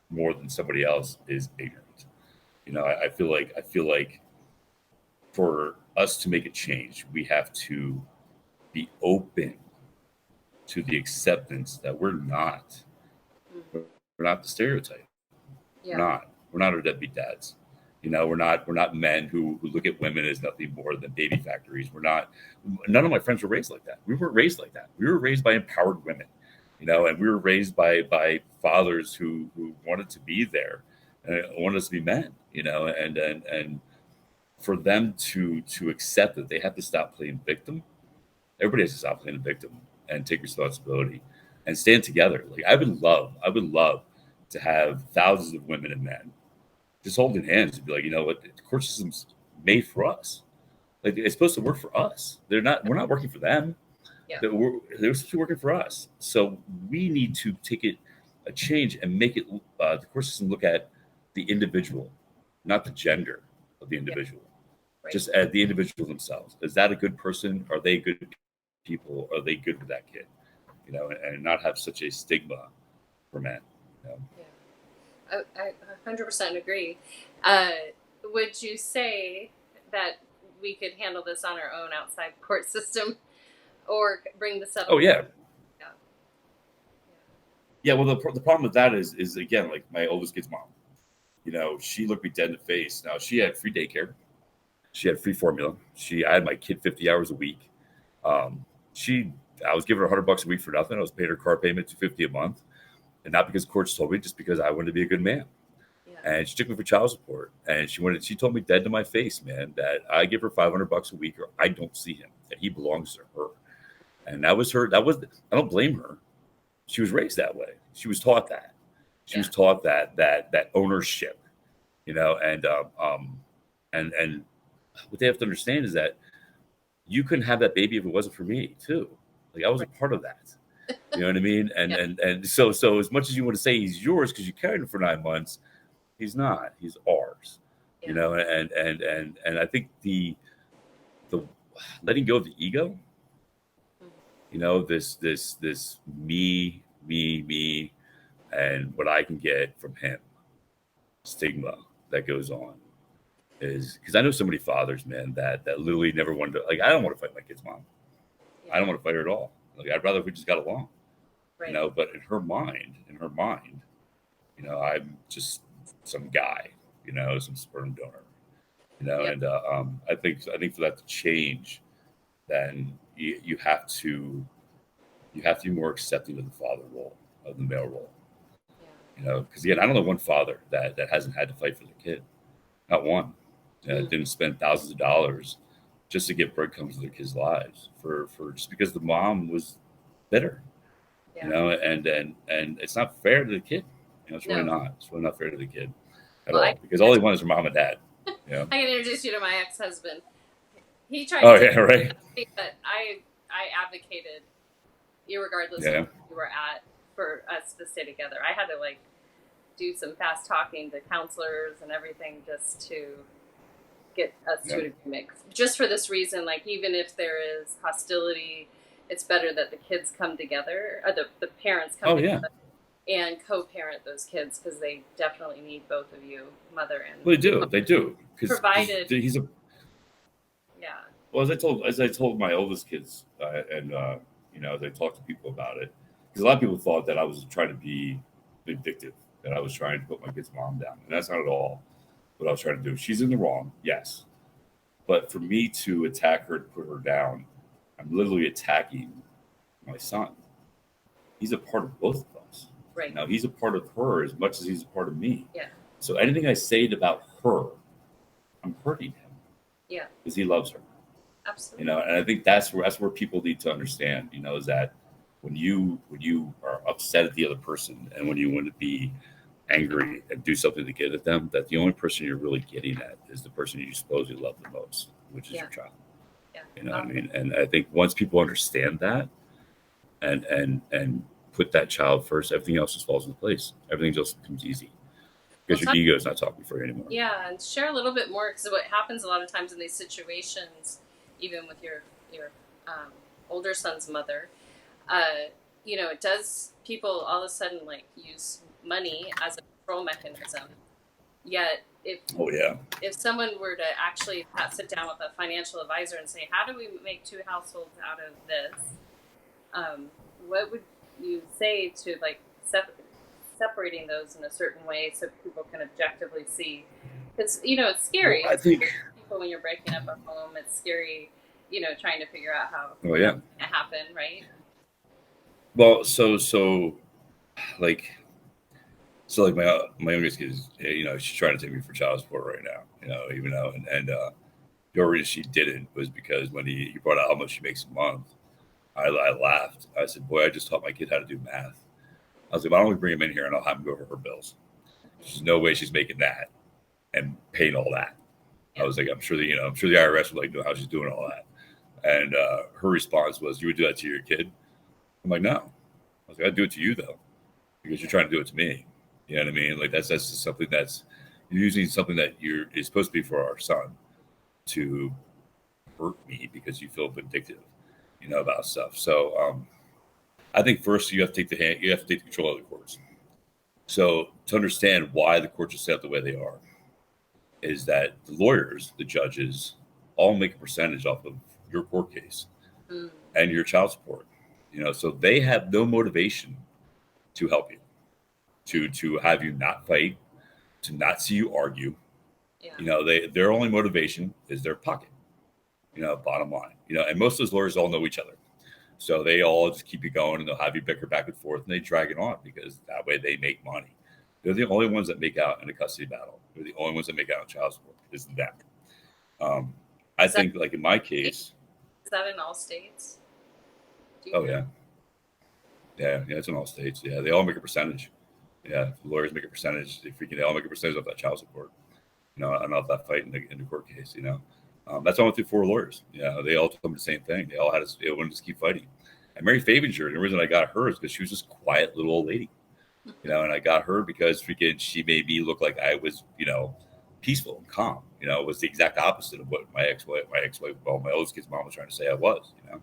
more than somebody else is ignorant. I feel like for us to make a change, we have to be open to the acceptance that we're not the stereotype. Yeah. We're not our deadbeat dads. We're not men who look at women as nothing more than baby factories. None of my friends were raised like that. We weren't raised like that. We were raised by empowered women, and we were raised by fathers who wanted to be there and wanted us to be men, and for them to accept that they have to stop playing victim. Everybody has to stop playing a victim and take responsibility and stand together. Like I would love to have thousands of women and men just holding hands and be like, you know what, the court system's made for us. Like it's supposed to work for us. We're not working for them. Yeah. They're supposed to be working for us. So we need to take it a change and make it the court system look at the individual, not the gender of the individual. Right. Just at the individual themselves. Is that a good person? Are they good people? Are they good with that kid? And not have such a stigma for men. Yeah. I 100% agree. Would you say that we could handle this on our own outside the court system or bring this up? Oh, yeah. Yeah, well, the problem with that is again, like my oldest kid's mom. She looked me dead in the face. Now, she had free daycare. She had free formula. I had my kid 50 hours a week. I was giving her $100 a week for nothing. I was paying her car payment $250 a month, and not because courts told me, just because I wanted to be a good man. Yeah. And she took me for child support, and she told me dead to my face, man, that I give her $500 a week or I don't see him, that he belongs to her. And that was her. I don't blame her. She was raised that way. She was taught that. She was taught that ownership, and what they have to understand is that you couldn't have that baby if it wasn't for me too. Like I was a part of that. You know what I mean? And so as much as you want to say he's yours because you carried him for 9 months, he's not. He's ours. Yeah. And I think the letting go of the ego, this me, and what I can get from him, stigma that goes on. Is because I know so many fathers, man, that literally never wanted to. Like, I don't want to fight my kid's mom. Yeah. I don't want to fight her at all. Like, I'd rather if we just got along, right. But in her mind, I'm just some guy, some sperm donor, yeah. And I think for that to change, then you have to be more accepting of the father role, of the male role, yeah. Because again, I don't know one father that hasn't had to fight for the kid, not one. Didn't spend thousands of dollars just to get breadcrumbs in their kids' lives for just because the mom was bitter, yeah. And it's not fair to the kid. It's really not. It's really not fair to the kid at all because all they want is her mom and dad. I can introduce you to my ex-husband. He tried. Oh yeah, right. But I advocated, irregardless of where we were at, for us to stay together. I had to do some fast talking to counselors and everything just to get us to an agreement. Just for this reason, even if there is hostility, it's better that the kids come together, or the parents come together and co-parent those kids because they definitely need both of you, mother and. Well, they do. Provided he's a. Yeah. Well, as I told my oldest kids, and as I talked to people about it, because a lot of people thought that I was trying to be vindictive, that I was trying to put my kid's mom down, and that's not at all what I was trying to do. She's in the wrong, yes. But for me to attack her and put her down, I'm literally attacking my son. He's a part of both of us. Right. Now, he's a part of her as much as he's a part of me. Yeah. So anything I say about her, I'm hurting him. Yeah. Because he loves her. Absolutely. And I think that's where people need to understand, is that when you are upset at the other person and when you want to be angry and do something to get at them, that the only person you're really getting at is the person you supposedly love the most, which is your child. Yeah. What I mean? And I think once people understand that, and put that child first, everything else just falls into place. Everything else becomes easy because your ego is not talking for you anymore. Yeah, and share a little bit more, because what happens a lot of times in these situations, even with your older son's mother, it does, people all of a sudden like use money as a control mechanism. Yet if someone were to actually sit down with a financial advisor and say, how do we make two households out of this? What would you say to like separating those in a certain way so people can objectively see? Because it's scary. Well, I think people, when you're breaking up a home, it's scary. Trying to figure out how it happened, right? Well, so like my youngest kid is, she's trying to take me for child support right now. Even though and the only reason she didn't was because when he brought out how much she makes a month, I laughed. I said, "Boy, I just taught my kid how to do math." I was like, "Why don't we bring him in here and I'll have him go over her bills?" There's no way she's making that and paying all that. I was like, I'm sure the IRS would like know how she's doing all that. And her response was, "You would do that to your kid?" I'm like, "No." I was like, "I'd do it to you though, because you're trying to do it to me." You know what I mean? Like that's just something that's you're using something that is supposed to be for our son to hurt me because you feel vindictive, about stuff. So I think first you have to take the control of the courts. So to understand why the courts are set up the way they are, is that the lawyers, the judges, all make a percentage off of your court case and your child support. So they have no motivation to help you, to have you not fight, to not see you argue. Their only motivation is their pocket. Bottom line. And most of those lawyers all know each other. So they all just keep you going and they'll have you bicker back and forth and they drag it on because that way they make money. They're the only ones that make out in a custody battle. They're the only ones that make out in child support. Is that? I think, like in my case. Is that in all states? Yeah, it's in all states. Yeah, they all make a percentage. Yeah, the lawyers make a percentage. They all make a percentage of that child support. And off that fight in the court case. That's why I went through 4 lawyers. They all told me the same thing. They all wanted to just keep fighting. And Mary Fabinger, the reason I got her is because she was this quiet little old lady. And I got her because she made me look like I was, peaceful and calm. It was the exact opposite of what my ex-wife, well, my oldest kid's mom was trying to say I was, Yeah.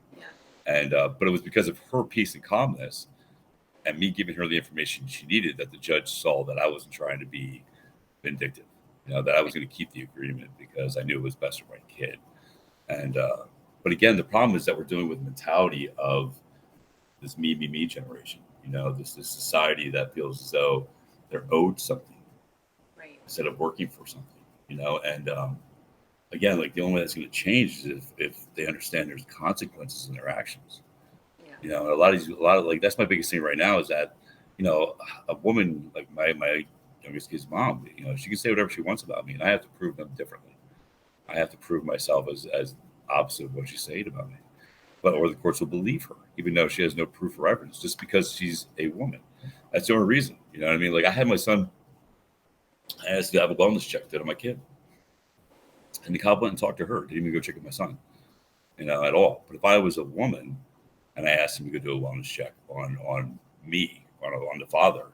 And, but it was because of her peace and calmness and me giving her the information she needed that the judge saw that I wasn't trying to be vindictive, that I was going to keep the agreement because I knew it was best for my kid. And, but again, the problem is that we're dealing with the mentality of this me generation, this society that feels as though they're owed something, right, instead of working for something, and again, like the only way that's going to change is if they understand there's consequences in their actions. Yeah. A lot of like, that's my biggest thing right now is that, a woman like my youngest kid's mom, she can say whatever she wants about me and I have to prove them differently. I have to prove myself as opposite of what she's saying about me. Or the courts will believe her, even though she has no proof or evidence, just because she's a woman. That's the only reason. You know what I mean? Like I had my son, I asked to have a wellness check done on my kid. And the cop went and talked to her. Didn't even go check on my son, at all. But if I was a woman and I asked him to go do a wellness check on me, on the father,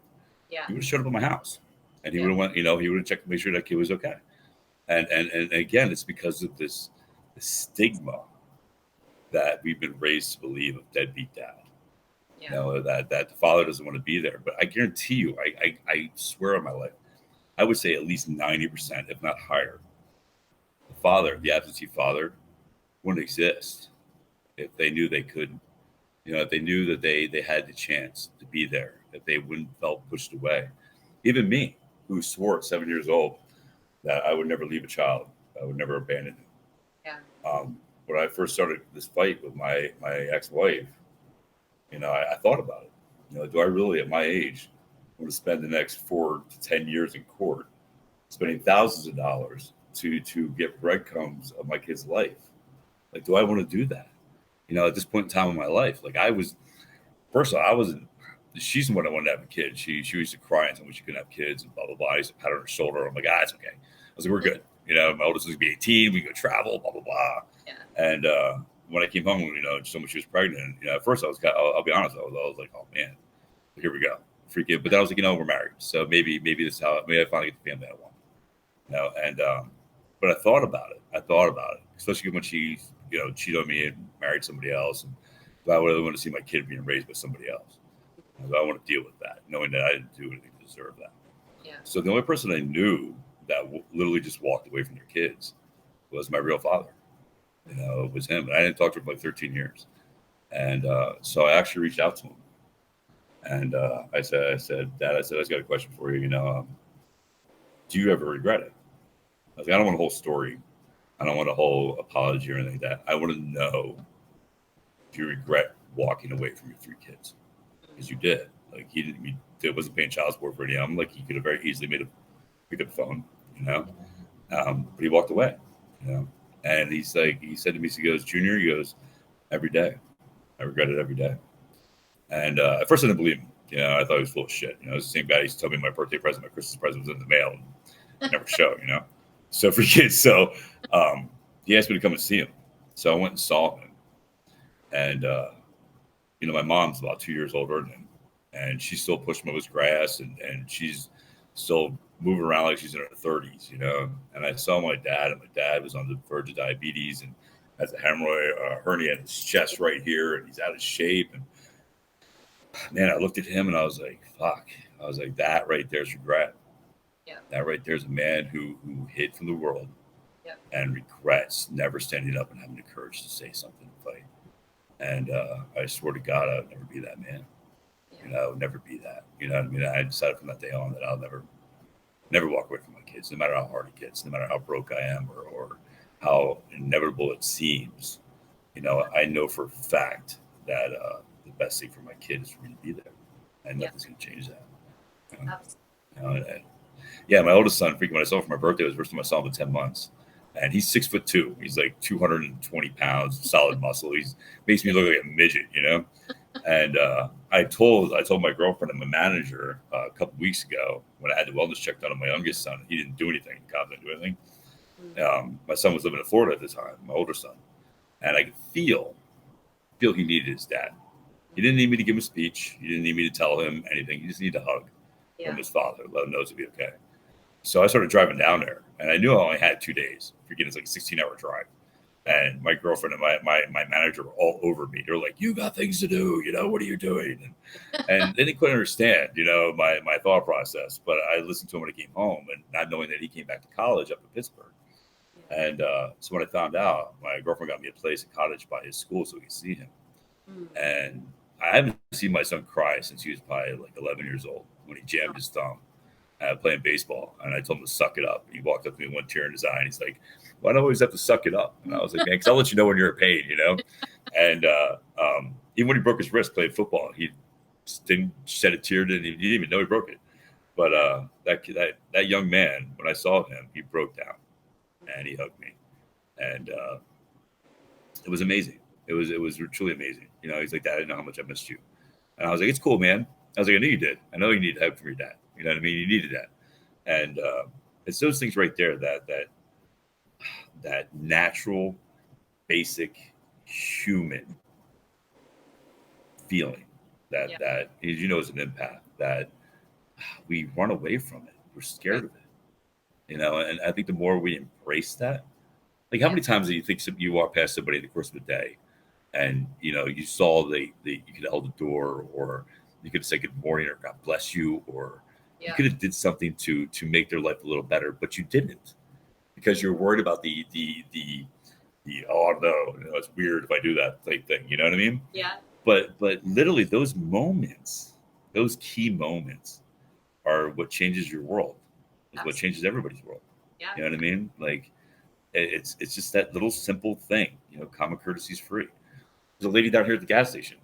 yeah, he would have showed up at my house. And he would have went, he would have checked to make sure that kid was okay. And again, it's because of this stigma that we've been raised to believe of deadbeat dad. Yeah. That the father doesn't want to be there. But I guarantee you, I swear on my life, I would say at least 90%, if not higher, the absentee father, wouldn't exist if they knew they couldn't. If they knew that they had the chance to be there, if they wouldn't felt pushed away. Even me, who swore at 7 years old that I would never leave a child, I would never abandon him. Yeah. When I first started this fight with my ex-wife, I thought about it. Do I really, at my age, want to spend the next 4 to 10 years in court, spending thousands of dollars to get breadcrumbs of my kid's life? Like, do I want to do that? At this point in time in my life, like first of all, I wasn't. She's the one that wanted to have a kid. She used to cry and tell me she couldn't have kids and blah blah blah. I used to pat her on her shoulder. I'm like, it's okay. I was like, we're good. My oldest is gonna be 18. We go travel, blah blah blah. Yeah. And when I came home, so much she was pregnant. At first I was, I'll be honest, I was like, oh man, here we go, freaking. But then I was like, we're married, so maybe this is how maybe I finally get the family I want. And but I thought about it, especially when she, cheated on me and married somebody else, and do I really want to see my kid being raised by somebody else? Do I want to deal with that, knowing that I didn't do anything to deserve that? Yeah. So the only person I knew that literally just walked away from their kids was my real father. It was him, and I didn't talk to him for like 13 years. And so I actually reached out to him, and I said, Dad, I just got a question for you. Do you ever regret it? I was like, I don't want a whole story. I don't want a whole apology or anything like that. I want to know, do you regret walking away from your 3 kids? Because you did. Like he wasn't paying child support for any of them. Like he could have very easily picked up the phone, but he walked away, And he said to me, he goes, Junior, he goes, every day. I regret it every day. And at first I didn't believe him. I thought he was full of shit. It was the same guy who used to tell me my birthday present, my Christmas present was in the mail and never show, So for kids, he asked me to come and see him. So I went and saw him. And my mom's about 2 years older than him, and she's still pushing mowing grass, and she's still moving around like she's in her 30s, And I saw my dad, and my dad was on the verge of diabetes and has a hemorrhoid, hernia in his chest right here, and he's out of shape. And man, I looked at him and I was like, fuck. I was like, that right there's regret. Yeah. That right there's a man who hid from the world, yeah, and regrets never standing up and having the courage to say something and fight. And I swear to God, I would never be that man. yeah. I would never be that. You know what I mean? I decided from that day on that I'll never walk away from my kids, no matter how hard it gets, no matter how broke I am or how inevitable it seems. I know for a fact that the best thing for my kid is for me to be there, and nothing's going to change that. Yeah, my oldest son, freaking, when I saw him for my birthday, it was the first time I saw him in 10 months. And he's 6'2". He's like 220 pounds, solid muscle. He makes me look like a midget, And I told my girlfriend and my manager a couple weeks ago when I had the wellness check done on my youngest son. He didn't do anything. God didn't do anything. My son was living in Florida at the time, my older son, and I could feel he needed his dad. He didn't need me to give him a speech. He didn't need me to tell him anything. He just needed a hug from his father, let him know to be okay. So I started driving down there, and I knew I only had 2 days. It's like a 16-hour drive. And my girlfriend and my manager were all over me. They were like, you got things to do. What are you doing? And they didn't quite understand, my thought process. But I listened to him when I came home, and not knowing that he came back to college up in Pittsburgh. And so when I found out, my girlfriend got me a place, a cottage by his school so we could see him. And I haven't seen my son cry since he was probably like 11 years old when he jammed his thumb. Playing baseball, and I told him to suck it up. And he walked up to me, one tear in his eye, and he's like, "Why do I always have to suck it up?" And I was like, "Man, because I'll let you know when you're in pain, And even when he broke his wrist playing football, he didn't shed a tear. He didn't even know he broke it. But that young man, when I saw him, he broke down, and he hugged me, and it was amazing. It was truly amazing. He's like, "Dad, I didn't know how much I missed you," and I was like, "It's cool, man." I was like, "I knew you did. I know you needed help from your dad. You know what I mean? You needed that." And it's those things right there that natural, basic human feeling that is an empath, that we run away from it. We're scared of it. And I think the more we embrace that, like how many times do you think you walk past somebody in the course of the day and you saw you could hold the door, or you could say good morning or God bless you, or you could have did something to make their life a little better, but you didn't, because you're worried about the oh no, it's weird if I do that type thing. You know what I mean? Yeah. But literally those moments, those key moments, are what changes your world. It's what changes everybody's world. Yeah. You know what I mean? Like it's just that little simple thing. Common courtesy is free. There's a lady down here at the gas station.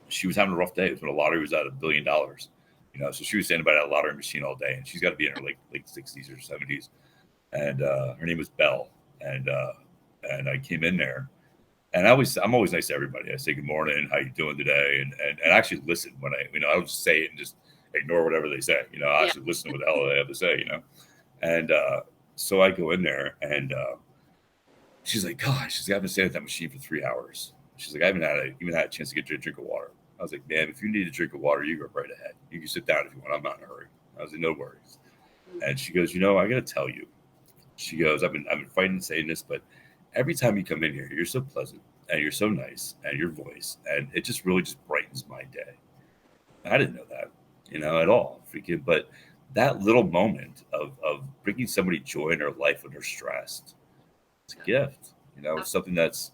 She was having a rough day. It was when a lottery was at $1 billion. So she was standing by that lottery machine all day, and she's got to be in her late 60s or 70s. And her name was Belle. And I came in there, and I'm always nice to everybody. I say good morning, how you doing today, and actually listen when I don't just say it and just ignore whatever they say. I actually listen to what the hell they have to say. And so I go in there, and She's like, gosh, she's like, I've been standing at that machine for 3 hours. She's like, I haven't even had a chance to get a drink of water. I was like, man, if you need a drink of water, you go right ahead. You can sit down if you want. I'm not in a hurry. I was like, no worries. And she goes, I got to tell you. She goes, I've been fighting saying this, but every time you come in here, you're so pleasant and you're so nice and your voice, and it just really just brightens my day. I didn't know that, at all. Freaking, but that little moment of bringing somebody joy in their life when they're stressed, it's a gift, something that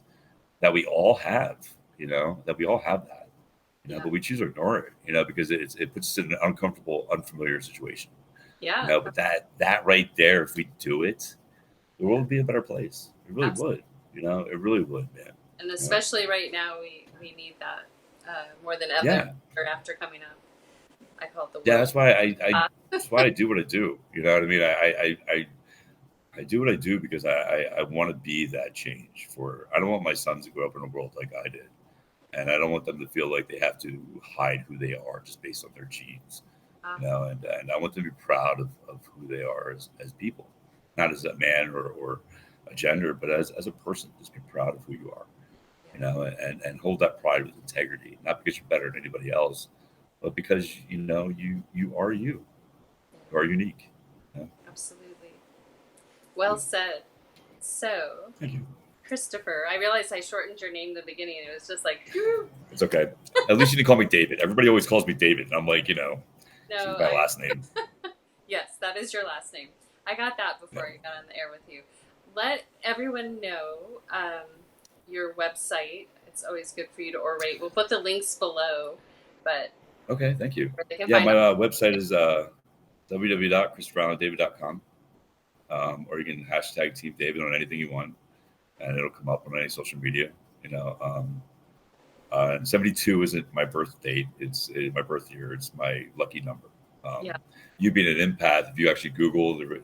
we all have, that we all have that, but we choose to ignore it, because it puts us in an uncomfortable, unfamiliar situation. Yeah. But that right there, if we do it, the world would be a better place. It really would, it really would, man. And especially right now, we need that more than ever after coming up. I call it the world. Yeah, that's why that's why I do what I do. You know what I mean? I do what I do because I want to be that change I don't want my sons to grow up in a world like I did. And I don't want them to feel like they have to hide who they are just based on their genes. And I want them to be proud of who they are as people, not as a man or a gender, but as a person. Just be proud of who you are, and hold that pride with integrity, not because you're better than anybody else, but because you are you. You are unique. Absolutely. Well said. So, thank you, Christopher. I realized I shortened your name in the beginning. It was just like, it's okay. At least you didn't call me David. Everybody always calls me David, and I'm like, no, my last name. Yes, that is your last name. I got that before I got on the air with you. Let everyone know your website. It's always good for you to orate. We'll put the links below, but okay, thank you. Yeah, my website is www.christopherallendavid.com, or you can hashtag Team David on anything you want, and it'll come up on any social media. 72 isn't my birth date; it's my birth year. It's my lucky number. You being an empath, if you actually Google the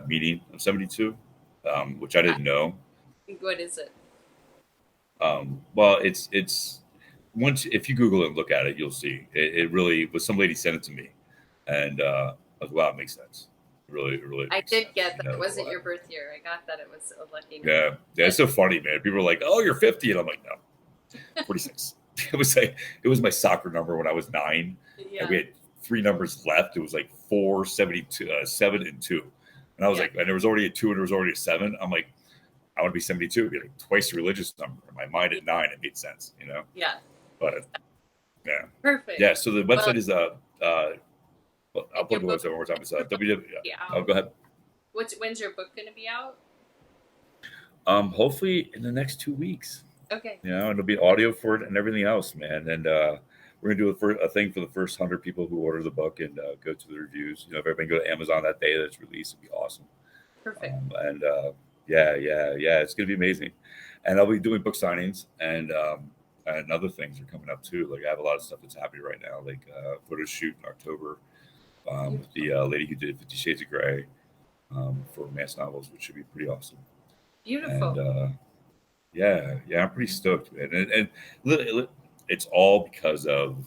meaning of 72, which I didn't know. What is it? Well, it's once if you Google it and look at it, you'll see it really was. Some lady sent it to me, and I was wow, it makes sense. It really. I did get that it wasn't your birth year. I got that it was a lucky number. Yeah, it's so funny, man. People are like, "Oh, you're 50," and I'm like, "No, 46." It was my soccer number when I was 9. Yeah. And we had 3 numbers left. It was like 4, 72, 7, and 2. And I was like, and there was already a 2 and there was already a 7. I'm like, I want to be 72. It'd be like twice the religious number. In my mind at 9, it made sense, Yeah. But yeah. Perfect. Yeah. So the website is I'll put the website one more time. It's www. Oh, go ahead. When's your book going to be out? Hopefully in the next 2 weeks. Okay. It'll be audio for it and everything else, man. And we're gonna do a thing for the first 100 people who order the book and go to the reviews. If everybody go to Amazon that day that it's released, it'd be awesome. Perfect. And it's gonna be amazing. And I'll be doing book signings and other things are coming up too. Like I have a lot of stuff that's happening right now, like photo shoot in October with the lady who did 50 Shades of Grey for romance novels, which should be pretty awesome. Beautiful. And I'm pretty stoked, man. And it's all because I, of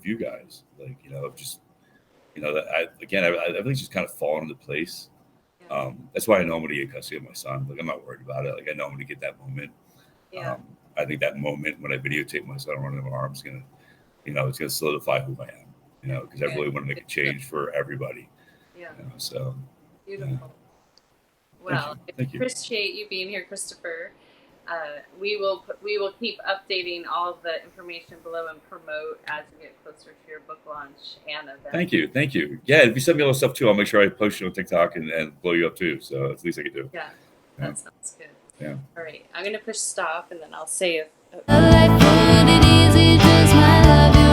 you guys, just, that everything's just kind of fallen into place. That's why I know I'm going to get custody of my son. Like, I'm not worried about it. Like, I know I'm going to get that moment. I think that moment when I videotape my son running in my arms is going to, it's going to solidify who I am, because I really want to make a change for everybody. Yeah. So. Beautiful. Well, I appreciate you being here, Christopher. We will keep updating all of the information below and promote as we get closer to your book launch and event. Thank you. Yeah, if you send me all the stuff too, I'll make sure I post you on TikTok and blow you up too. So it's the least I can do. Yeah, that sounds good. Yeah. All right, I'm gonna push stop and then I'll say it. A life full and easy, just my love.